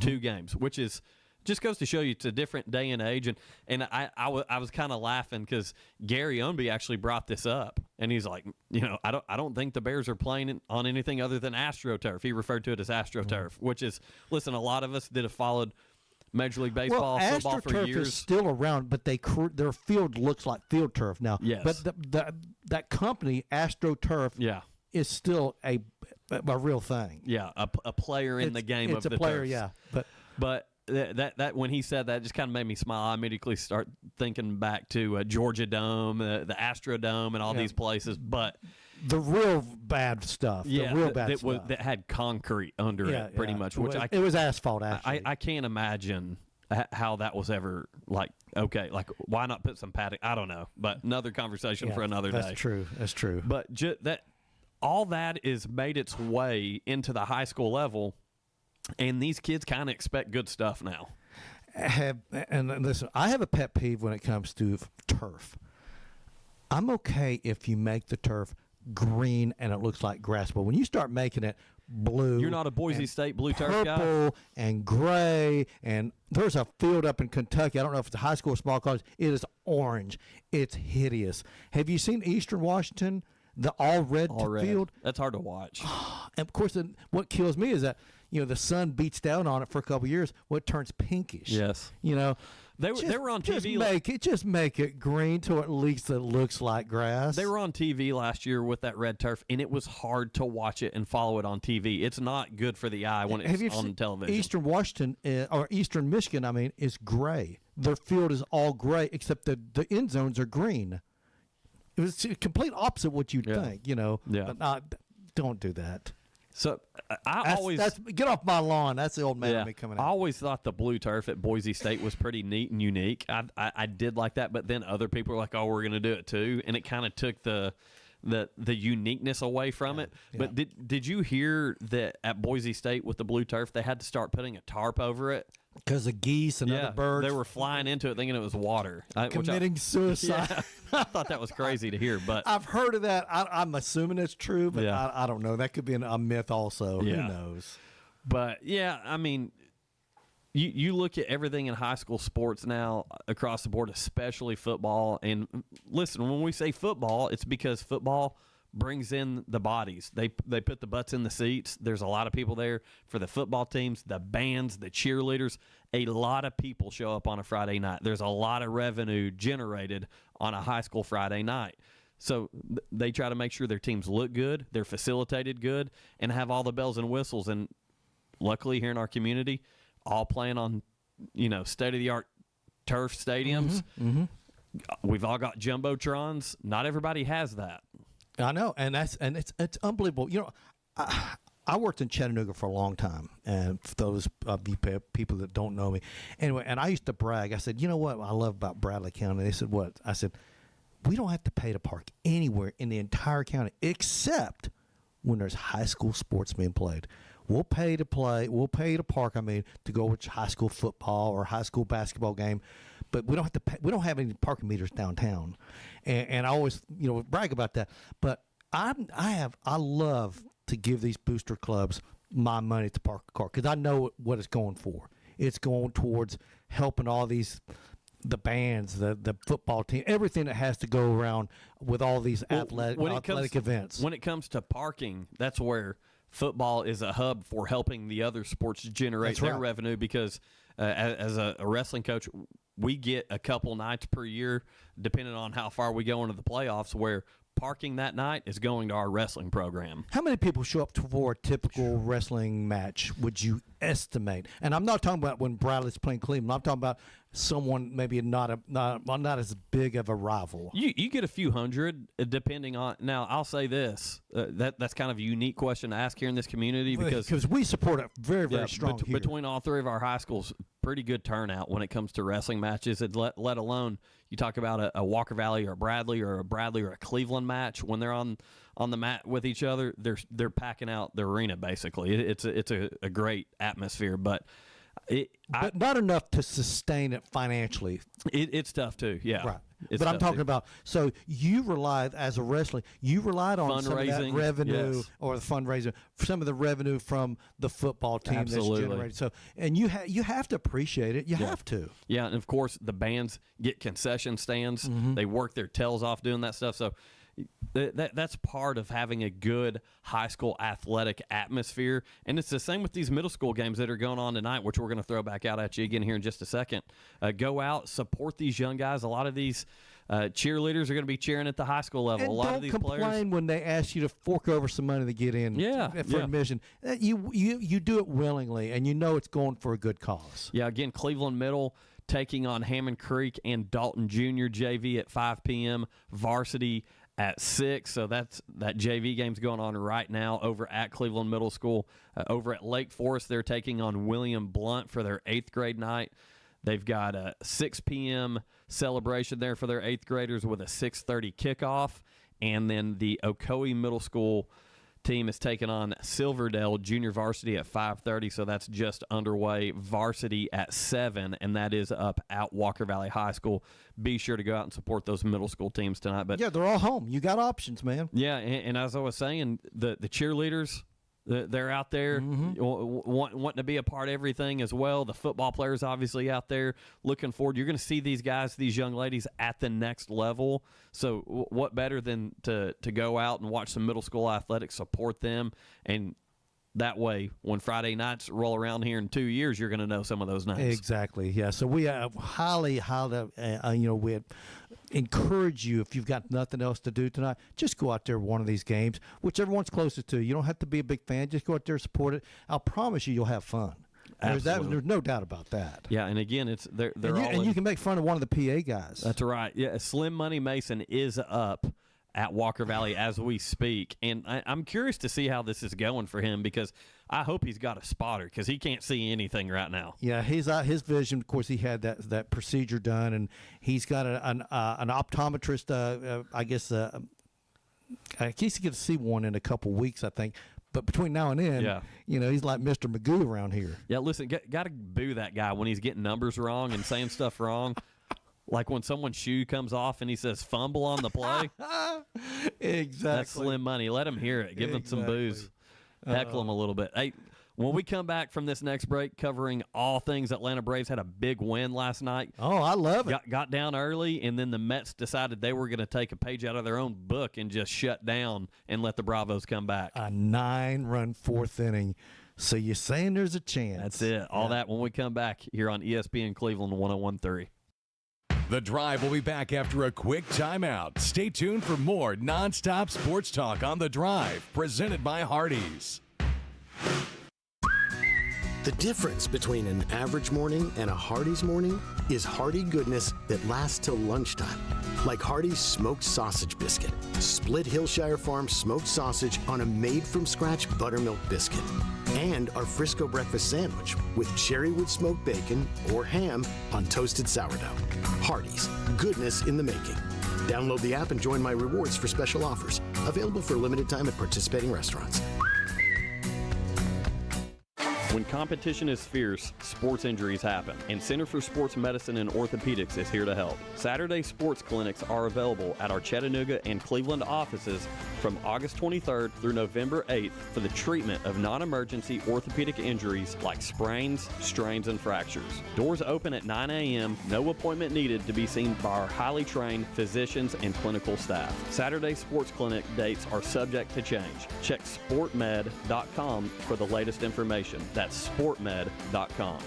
2 games, which is just goes to show you it's a different day and age. And I was kind of laughing because Gary Ownby actually brought this up, and he's like, I don't think the Bears are playing on anything other than AstroTurf. He referred to it as AstroTurf, which is, listen, a lot of us that have followed Major League Baseball, football for AstroTurf years. is still around, but their field looks like field turf now. Yes. But that company, AstroTurf, is still a real thing. Yeah, a player in the game of the It's a player, turfs. yeah. But that when he said that, just kind of made me smile. I immediately start thinking back to Georgia Dome, the Astrodome, and all these places. But the real bad stuff, that had concrete under it, pretty much. Which it was asphalt. Actually, I can't imagine how that was ever like. Okay, like why not put some padding? I don't know, but another conversation for another day. That's true. That's true. But all that is made its way into the high school level. And these kids kind of expect good stuff now. And listen, I have a pet peeve when it comes to turf. I'm okay if you make the turf green and it looks like grass, but when you start making it blue, you're not a Boise State blue turf guy. Purple and gray, and there's a field up in Kentucky. I don't know if it's a high school or small college. It is orange. It's hideous. Have you seen Eastern Washington? The all red field. That's hard to watch. And of course, what kills me is that the sun beats down on it for a couple of years. What turns pinkish? Yes. They were on TV. Just make it green to at least it looks like grass. They were on TV last year with that red turf, and it was hard to watch it and follow it on TV. It's not good for the eye when it's on television. Eastern Washington or Eastern Michigan, is gray. Their field is all gray except the end zones are green. It was complete opposite what you'd Yeah. think, you know. Yeah. But not, don't do that. So That's get off my lawn. That's the old man in me coming I out. always thought the blue turf at Boise State was pretty neat and unique. I did like that, but then other people were like, "Oh, we're going to do it too," and it kind of took the uniqueness away from it. Yeah. But did you hear that at Boise State with the blue turf they had to start putting a tarp over it? Because of geese and other birds. They were flying into it thinking it was water. Committing suicide. Yeah, I thought that was crazy to hear, but I've heard of that. I'm assuming it's true, but Yeah. I don't know. That could be a myth also. Yeah. Who knows? But yeah, I mean, you look at everything in high school sports now across the board, especially football. And listen, when we say football, it's because football brings in the bodies. They put the butts in the seats. There's a lot of people there for the football teams, the bands, the cheerleaders. A lot of people show up on a Friday night. There's a lot of revenue generated on a high school Friday night. So they try to make sure their teams look good, they're facilitated good, and have all the bells and whistles. And luckily here in our community, all playing on, state-of-the-art turf stadiums. Mm-hmm. We've all got jumbotrons. Not everybody has that. I know, and it's unbelievable. You know, I worked in Chattanooga for a long time, and for those of you people that don't know me, anyway, and I used to brag. I said, you know what I love about Bradley County? They said, what? I said, we don't have to pay to park anywhere in the entire county except when there's high school sports being played. We'll pay to play. We'll pay to park. To go watch high school football or high school basketball game, but we don't have to pay. We don't have any parking meters downtown, and I always brag about that. But I love to give these booster clubs my money to park a car because I know what it's going for. It's going towards helping all these. The bands, the football team, everything that has to go around with all these athletic events. When it comes to parking, that's where football is a hub for helping the other sports generate their revenue because as a wrestling coach, we get a couple nights per year, depending on how far we go into the playoffs, where parking that night is going to our wrestling program. How many people show up for a typical wrestling match, would you estimate? And I'm not talking about when Bradley's playing Cleveland. I'm talking about someone maybe not as big of a rival. You get a few hundred, depending on. Now, I'll say this: that's kind of a unique question to ask here in this community because we support it very, very strong here. Between all three of our high schools, pretty good turnout when it comes to wrestling matches. Let alone you talk about a Walker Valley or a Bradley or a Cleveland match when they're on the mat with each other. They're packing out the arena basically. It's a great atmosphere, but. But not enough to sustain it financially. It's tough too, yeah. Right. But I'm talking about, so you relied, as a wrestler, on some of that revenue or the fundraising, some of the revenue from the football team Absolutely. That's generated. So, and you have to appreciate it. You have to. Yeah, and of course the bands get concession stands. Mm-hmm. They work their tails off doing that stuff. So that's part of having a good high school athletic atmosphere. And it's the same with these middle school games that are going on tonight, which we're going to throw back out at you again here in just a second. Go out, support these young guys. A lot of these cheerleaders are going to be cheering at the high school level. And a lot don't of these complain players, when they ask you to fork over some money to get in for admission. You do it willingly, and you know it's going for a good cause. Yeah, again, Cleveland Middle taking on Hammond Creek and Dalton Junior JV at 5 p.m., varsity at 6. So that JV game's going on right now over at Cleveland Middle School. Over at Lake Forest, they're taking on William Blunt for their 8th grade night. They've got a 6 p.m. celebration there for their 8th graders with a 6:30 kickoff. And then the Ocoee Middle School team is taking on Silverdale Junior Varsity at 5:30, so that's just underway. Varsity at 7, and that is up at Walker Valley High School. Be sure to go out and support those middle school teams tonight. But yeah, they're all home. You got options, man. Yeah, and as I was saying, the cheerleaders, they're out there wanting to be a part of everything as well. The football players obviously out there looking forward. You're going to see these guys, these young ladies at the next level. So what better than to go out and watch some middle school athletics, support them, and that way when Friday nights roll around here in 2 years, you're going to know some of those names. Exactly, yeah. So we highly, we encourage you, if you've got nothing else to do tonight, just go out there one of these games, whichever one's closest to you. You don't have to be a big fan. Just go out there and support it. I'll promise you'll have fun. There's no doubt about that. Yeah, and again, you can make fun of one of the PA guys. That's right. Yeah, Slim Money Mason is up at Walker Valley as we speak. And I'm curious to see how this is going for him, because I hope he's got a spotter, because he can't see anything right now. Yeah, he's his vision. Of course, he had that procedure done, and he's got an optometrist. I guess he's going to see one in a couple weeks, I think. But between now and then, he's like Mr. Magoo around here. Yeah, listen, got to boo that guy when he's getting numbers wrong and saying stuff wrong. Like when someone's shoe comes off and he says fumble on the play. Exactly. That's Slim Money. Let him hear it. Give him some booze. Heckle him a little bit. Hey, when we come back from this next break, covering all things Atlanta Braves had a big win last night. Oh, I love it. Got down early, and then the Mets decided they were going to take a page out of their own book and just shut down and let the Bravos come back. A 9-run fourth inning. So you're saying there's a chance. That's it. All that when we come back here on ESPN Cleveland 101.3. The Drive will be back after a quick timeout. Stay tuned for more nonstop sports talk on The Drive, presented by Hardees. The difference between an average morning and a Hardee's morning is hearty goodness that lasts till lunchtime. Like Hardee's smoked sausage biscuit, split Hillshire Farm smoked sausage on a made-from-scratch buttermilk biscuit. And our Frisco breakfast sandwich with cherrywood smoked bacon or ham on toasted sourdough. Hardee's, goodness in the making. Download the app and join my rewards for special offers. Available for a limited time at participating restaurants. When competition is fierce, sports injuries happen, and Center for Sports Medicine and Orthopedics is here to help. Saturday sports clinics are available at our Chattanooga and Cleveland offices from August 23rd through November 8th for the treatment of non-emergency orthopedic injuries like sprains, strains, and fractures. Doors open at 9 a.m., no appointment needed to be seen by our highly trained physicians and clinical staff. Saturday sports clinic dates are subject to change. Check sportmed.com for the latest information. That's sportmed.com.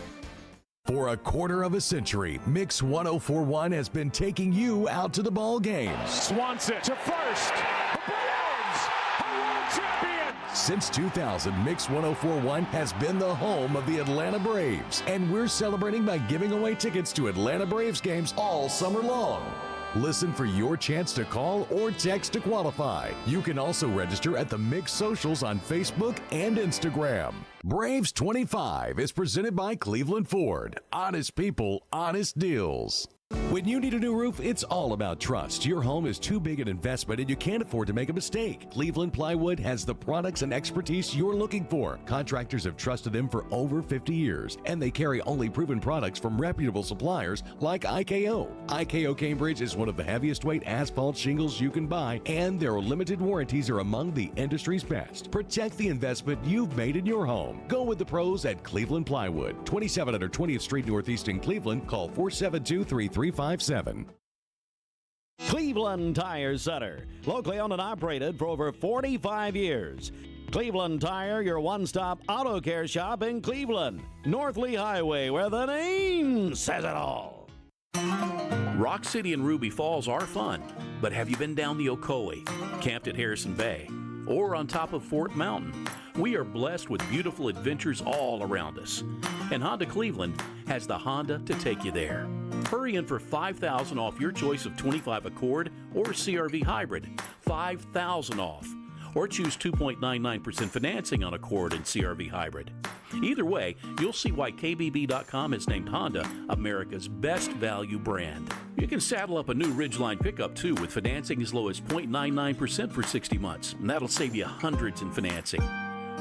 For a quarter of a century, Mix 1041 has been taking you out to the ball game. Swanson to first. The Braves are world champions. Since 2000, Mix 1041 has been the home of the Atlanta Braves, and we're celebrating by giving away tickets to Atlanta Braves games all summer long. Listen for your chance to call or text to qualify. You can also register at the Mix socials on Facebook and Instagram. Braves 25 is presented by Cleveland Ford. Honest people, honest deals. When you need a new roof, it's all about trust. Your home is too big an investment and you can't afford to make a mistake. Cleveland Plywood has the products and expertise you're looking for. Contractors have trusted them for over 50 years, and they carry only proven products from reputable suppliers like IKO. IKO Cambridge is one of the heaviest weight asphalt shingles you can buy, and their limited warranties are among the industry's best. Protect the investment you've made in your home. Go with the pros at Cleveland Plywood, 2700 20th Street Northeast in Cleveland. Call 472-3357. Cleveland Tire Center, locally owned and operated for over 45 years. Cleveland Tire, your one-stop auto care shop in Cleveland. North Lee Highway, where the name says it all. Rock City and Ruby Falls are fun, but have you been down the Ocoee, camped at Harrison Bay, or on top of Fort Mountain? We are blessed with beautiful adventures all around us, and Honda Cleveland has the Honda to take you there. Hurry in for $5,000 off your choice of 25 Accord or CR-V Hybrid. $5,000 off. Or choose 2.99% financing on Accord and CR-V Hybrid. Either way, you'll see why KBB.com has named Honda America's best value brand. You can saddle up a new Ridgeline pickup too with financing as low as 0.99% for 60 months, and that'll save you hundreds in financing.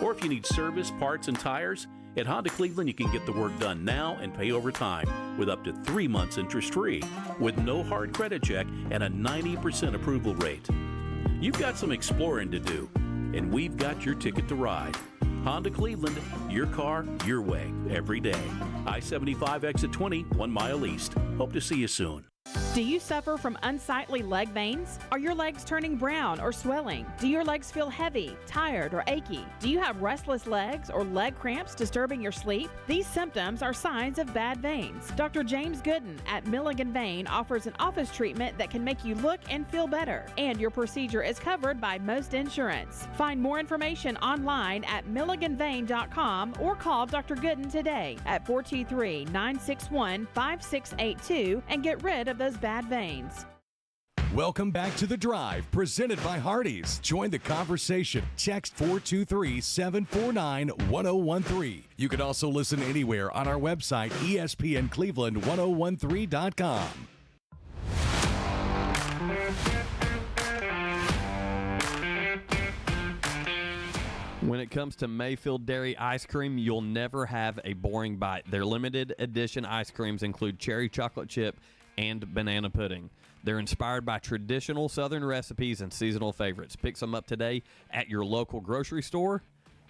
Or if you need service, parts, and tires, at Honda Cleveland you can get the work done now and pay over time with up to 3 months interest-free, with no hard credit check and a 90% approval rate. You've got some exploring to do, and we've got your ticket to ride. Honda Cleveland, your car, your way, every day. I-75 exit 20, 1 mile east. Hope to see you soon. Do you suffer from unsightly leg veins? Are your legs turning brown or swelling? Do your legs feel heavy, tired, or achy? Do you have restless legs or leg cramps disturbing your sleep? These symptoms are signs of bad veins. Dr. James Gooden at Milligan Vein offers an office treatment that can make you look and feel better, and your procedure is covered by most insurance. Find more information online at milliganvein.com or call Dr. Gooden today at 423-961-5682 and get rid of those bad veins. Welcome back to The Drive, presented by Hardees. Join the conversation. Text 423-749-1013. You can also listen anywhere on our website, ESPNCleveland1013.com. When it comes to Mayfield Dairy ice cream, you'll never have a boring bite. Their limited edition ice creams include cherry chocolate chip and banana pudding. They're inspired by traditional Southern recipes and seasonal favorites. Pick some up today at your local grocery store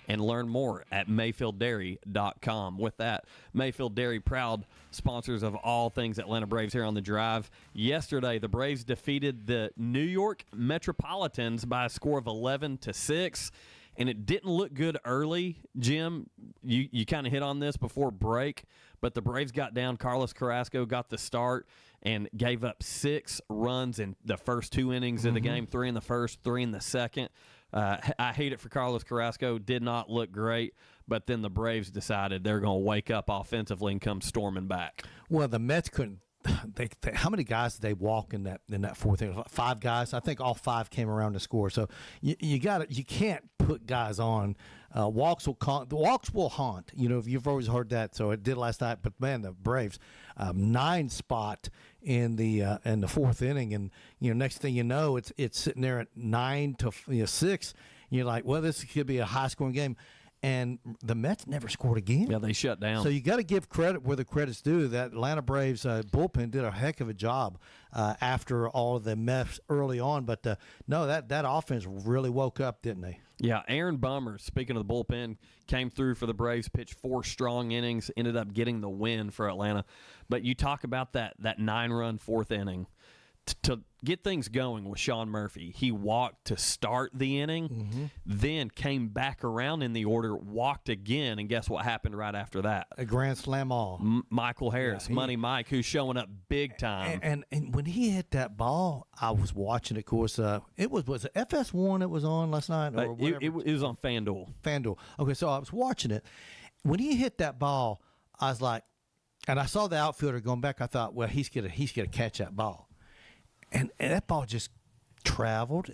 and learn more at MayfieldDairy.com. With that, Mayfield Dairy, proud sponsors of all things Atlanta Braves here on The Drive. Yesterday, the Braves defeated the New York Metropolitans by a score of 11-6. And it didn't look good early, Jim. You kind of hit on this before break, but the Braves got down. Carlos Carrasco got the start and gave up 6 runs in the first 2 innings of the game, 3 in the first, 3 in the second. I hate it for Carlos Carrasco. Did not look great, but then the Braves decided they're going to wake up offensively and come storming back. Well, the Mets couldn't. How many guys did they walk in that fourth inning? 5 guys. I think all 5 came around to score. So you can't put guys on. The walks will haunt. You know, you've always heard that. So it did last night. But man, the Braves 9 spot in the fourth inning, and next thing you know, it's sitting there at 9-6. You're like, well, this could be a high scoring game. And the Mets never scored again. Yeah, they shut down. So you got to give credit where the credit's due. That Atlanta Braves bullpen did a heck of a job after all of the mess early on. But no, that offense really woke up, didn't they? Yeah, Aaron Bummer, speaking of the bullpen, came through for the Braves, pitched 4 strong innings, ended up getting the win for Atlanta. But you talk about that 9-run fourth inning. To get things going with Sean Murphy, he walked to start the inning, then came back around in the order, walked again, and guess what happened right after that? A grand slam all. Michael Harris, Money Mike, who's showing up big time. And when he hit that ball, I was watching it. Of course, was it FS1 it was on last night? Or it was on FanDuel. FanDuel. Okay, so I was watching it. When he hit that ball, I was like, and I saw the outfielder going back. I thought, well, he's gonna catch that ball. And that ball just traveled.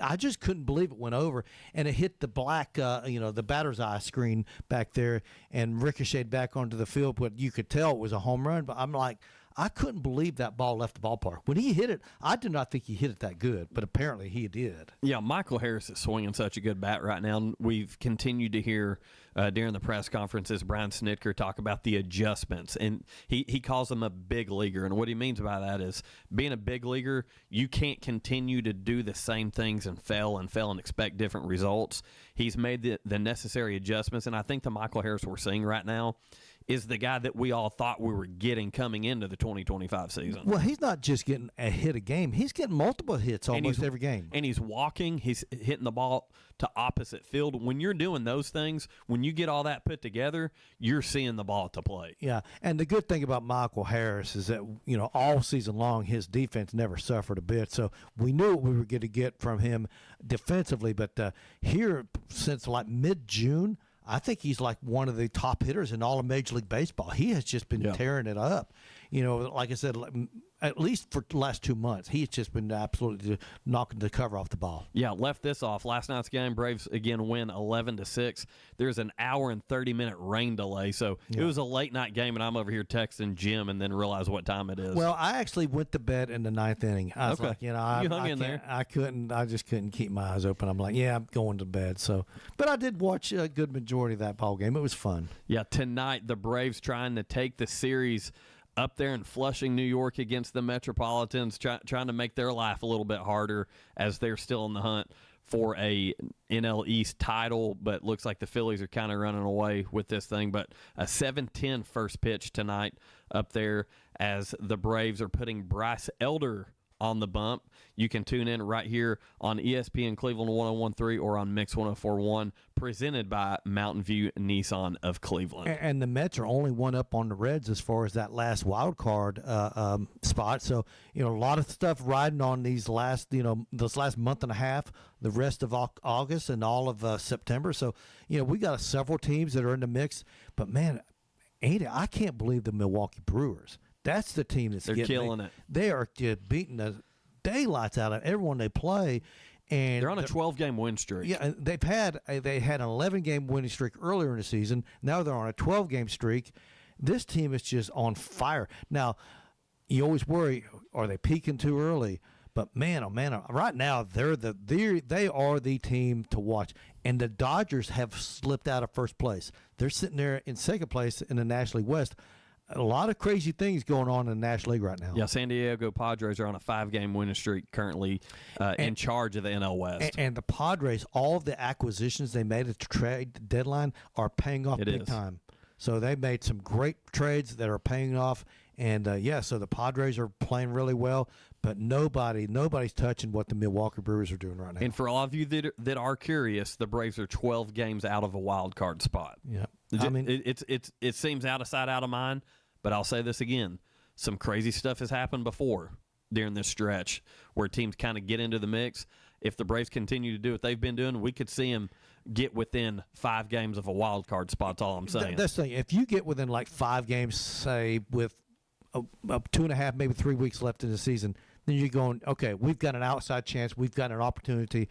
I just couldn't believe it went over, and it hit the black, the batter's eye screen back there, and ricocheted back onto the field. But you could tell it was a home run. But I'm like, I couldn't believe that ball left the ballpark. When he hit it, I did not think he hit it that good, but apparently he did. Yeah, Michael Harris is swinging such a good bat right now. We've continued to hear during the press conferences Brian Snitker talk about the adjustments, and he calls them a big leaguer. And what he means by that is being a big leaguer, you can't continue to do the same things and fail and expect different results. He's made the necessary adjustments, and I think the Michael Harris we're seeing right now is the guy that we all thought we were getting coming into the 2025 season. Well, he's not just getting a hit a game. He's getting multiple hits almost every game. And he's walking. He's hitting the ball to opposite field. When you're doing those things, when you get all that put together, you're seeing the ball at the plate. Yeah, and the good thing about Michael Harris is that, all season long his defense never suffered a bit. So we knew what we were going to get from him defensively. But here, since like mid-June, I think he's like one of the top hitters in all of Major League Baseball. He has just been tearing it up. Like I said, at least for the last 2 months, he's just been absolutely knocking the cover off the ball. Yeah, left this off. Last night's game, Braves again win 11-6. There's an hour and 30-minute rain delay, so it was a late night game, and I'm over here texting Jim and then realize what time it is. Well, I actually went to bed in the 9th inning. I was like, you hung in there. I just couldn't keep my eyes open. I'm like, I'm going to bed. So, but I did watch a good majority of that ball game. It was fun. Yeah, tonight the Braves trying to take the series up there in Flushing, New York against the Metropolitans, trying to make their life a little bit harder as they're still in the hunt for a NL East title, but looks like the Phillies are kind of running away with this thing. But a 7:10 first pitch tonight up there as the Braves are putting Bryce Elder on the bump. You can tune in right here on ESPN Cleveland 101.3 or on Mix 104.1, presented by Mountain View Nissan of Cleveland. And the Mets are only one up on the Reds as far as that last wild card spot. So, a lot of stuff riding on these last, this last month and a half, the rest of August and all of September. So, we got several teams that are in the mix. But, man, I can't believe the Milwaukee Brewers. That's the team that's killing it. They are beating the daylights out of everyone they play. And they're on a 12-game win streak. Yeah, they had an 11-game winning streak earlier in the season. Now they're on a 12-game streak. This team is just on fire. Now, you always worry, are they peaking too early? But man, oh man, right now they are the team to watch. And the Dodgers have slipped out of first place. They're sitting there in second place in the National League West. A lot of crazy things going on in the National League right now. Yeah, San Diego Padres are on a 5-game winning streak currently in charge of the NL West. And the Padres, all of the acquisitions they made at the trade deadline are paying off big time. So they made some great trades that are paying off. And, so the Padres are playing really well, but nobody's touching what the Milwaukee Brewers are doing right now. And for all of you that are curious, the Braves are 12 games out of a wild card spot. Yeah. I mean, it seems out of sight, out of mind, but I'll say this again. Some crazy stuff has happened before during this stretch where teams kind of get into the mix. If the Braves continue to do what they've been doing, we could see them get within 5 games of a wild card spot. That's all I'm saying. That's the thing. If you get within like 5 games, say, with 2.5, maybe 3 weeks left in the season, then you're going, okay, we've got an outside chance. We've got an opportunity.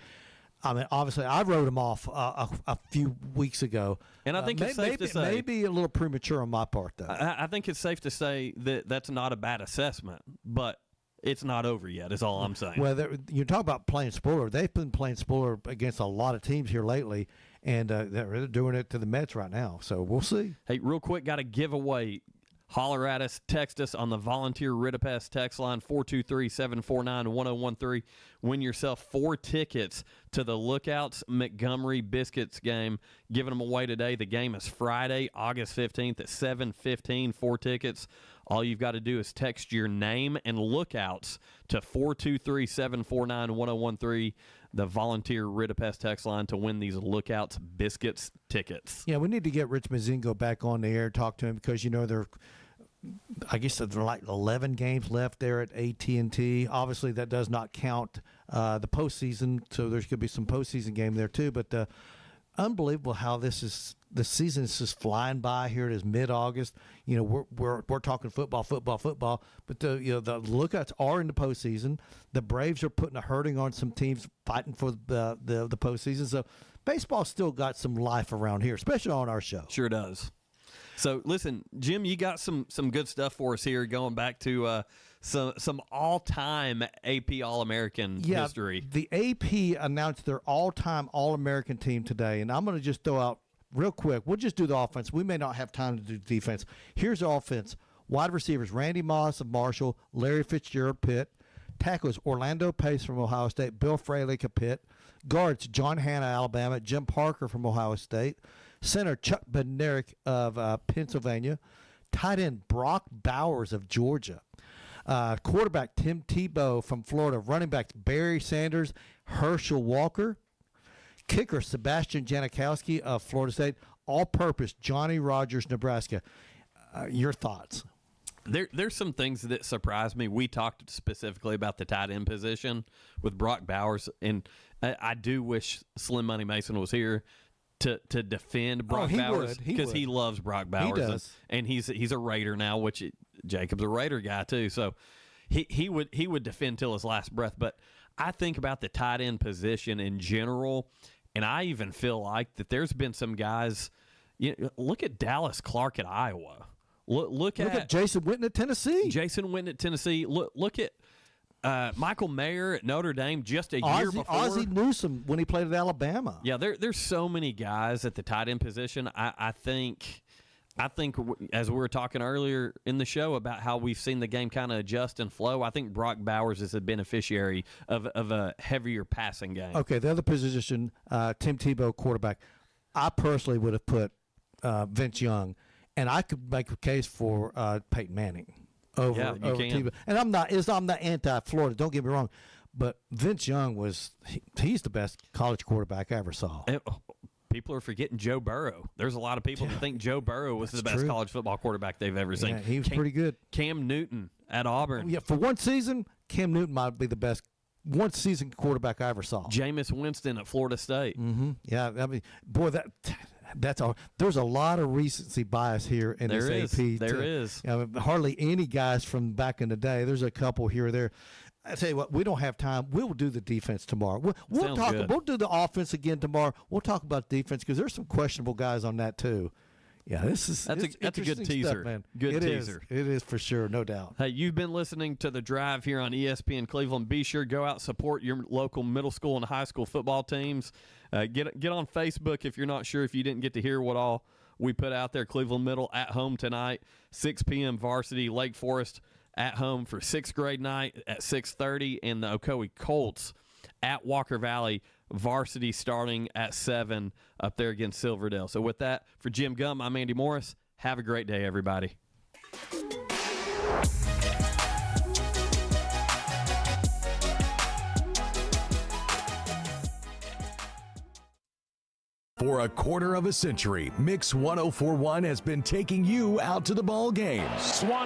I mean, obviously, I wrote them off a few weeks ago. And I think it's safe to say. Maybe a little premature on my part, though. I think it's safe to say that that's not a bad assessment, but it's not over yet is all I'm saying. Well, you're talking about playing spoiler. They've been playing spoiler against a lot of teams here lately, and they're doing it to the Mets right now. So we'll see. Hey, real quick, got a giveaway. Holler at us, text us on the Volunteer Ridipest text line 423-749-1013. Win yourself 4 tickets to the Lookouts Montgomery Biscuits game. Giving them away today. The game is Friday, August 15th at 7:15. 4 tickets. All you've got to do is text your name and Lookouts to 423-749-1013. The Volunteer Ridipest text line to win these Lookouts Biscuits tickets. Yeah, we need to get Rich Mazingo back on the air, talk to him, because, I guess there are like 11 games left there at AT&T. Obviously, that does not count the postseason, so there's going to be some postseason game there too. But unbelievable how the season is just flying by. Here it is mid-August. We're talking football, but the Lookouts are in the postseason. The Braves are putting a hurting on some teams fighting for the postseason. So baseball's still got some life around here, especially on our show. Sure does. So listen, Jim, you got some good stuff for us here, going back to some all-time AP All-American history. The AP announced their all-time All-American team today, and I'm going to just throw out real quick. We'll just do the offense. We may not have time to do defense. Here's the offense. Wide receivers, Randy Moss of Marshall, Larry Fitzgerald, Pitt. Tackles, Orlando Pace from Ohio State, Bill Fralick of Pitt. Guards, John Hanna, Alabama, Jim Parker from Ohio State. Center, Chuck Bednarik of Pennsylvania. Tight end, Brock Bowers of Georgia. Quarterback, Tim Tebow from Florida. Running backs, Barry Sanders, Herschel Walker. Kicker, Sebastian Janikowski of Florida State. All-purpose, Johnny Rogers, Nebraska. Your thoughts? There's some things that surprised me. We talked specifically about the tight end position with Brock Bowers, and I do wish Slim Money Mason was here to defend Brock Bowers, because he loves Brock Bowers. He does. And he's a Raider now, which Jacob's a Raider guy too. So he would defend till his last breath. But I think about the tight end position in general, and I even feel like that there's been some guys. Look at Dallas Clark at Iowa. Look at Jason Witten at Tennessee. Look at Michael Mayer at Notre Dame just a year before. Ozzie Newsome when he played at Alabama. Yeah, there's so many guys at the tight end position. I think as we were talking earlier in the show about how we've seen the game kind of adjust and flow, I think Brock Bowers is a beneficiary of a heavier passing game. Okay, the other position, Tim Tebow, quarterback. I personally would have put Vince Young, and I could make a case for Peyton Manning over Tebow. And I'm not anti-Florida, don't get me wrong, but Vince Young he's the best college quarterback I ever saw. People are forgetting Joe Burrow. There's a lot of people that think Joe Burrow was the best college football quarterback they've ever seen. Yeah, he was pretty good. Cam Newton at Auburn. Yeah, for one season, Cam Newton might be the best one-season quarterback I ever saw. Jameis Winston at Florida State. Mm-hmm. Yeah, I mean, boy, that's all. There's a lot of recency bias here in this AP. There is. Hardly any guys from back in the day. There's a couple here or there. I tell you what, we don't have time. We'll do the defense tomorrow. We'll Sounds talk. good. We'll do the offense again tomorrow. We'll talk about defense because there's some questionable guys on that too. Yeah, that's a good interesting teaser, stuff, man. Good It teaser. It is for sure, no doubt. Hey, you've been listening to The Drive here on ESPN Cleveland. Be sure to go out, support your local middle school and high school football teams. Get on Facebook if you're not sure, if you didn't get to hear what all we put out there. Cleveland Middle at home tonight, 6 p.m. varsity. Lake Forest at home for 6th grade night at 6:30, and the Ocoee Colts at Walker Valley varsity starting at 7 up there against Silverdale. So with that, for Jim Gum, I'm Andy Morris. Have a great day, everybody. For a quarter of a century, Mix 1041 has been taking you out to the ball games. Swan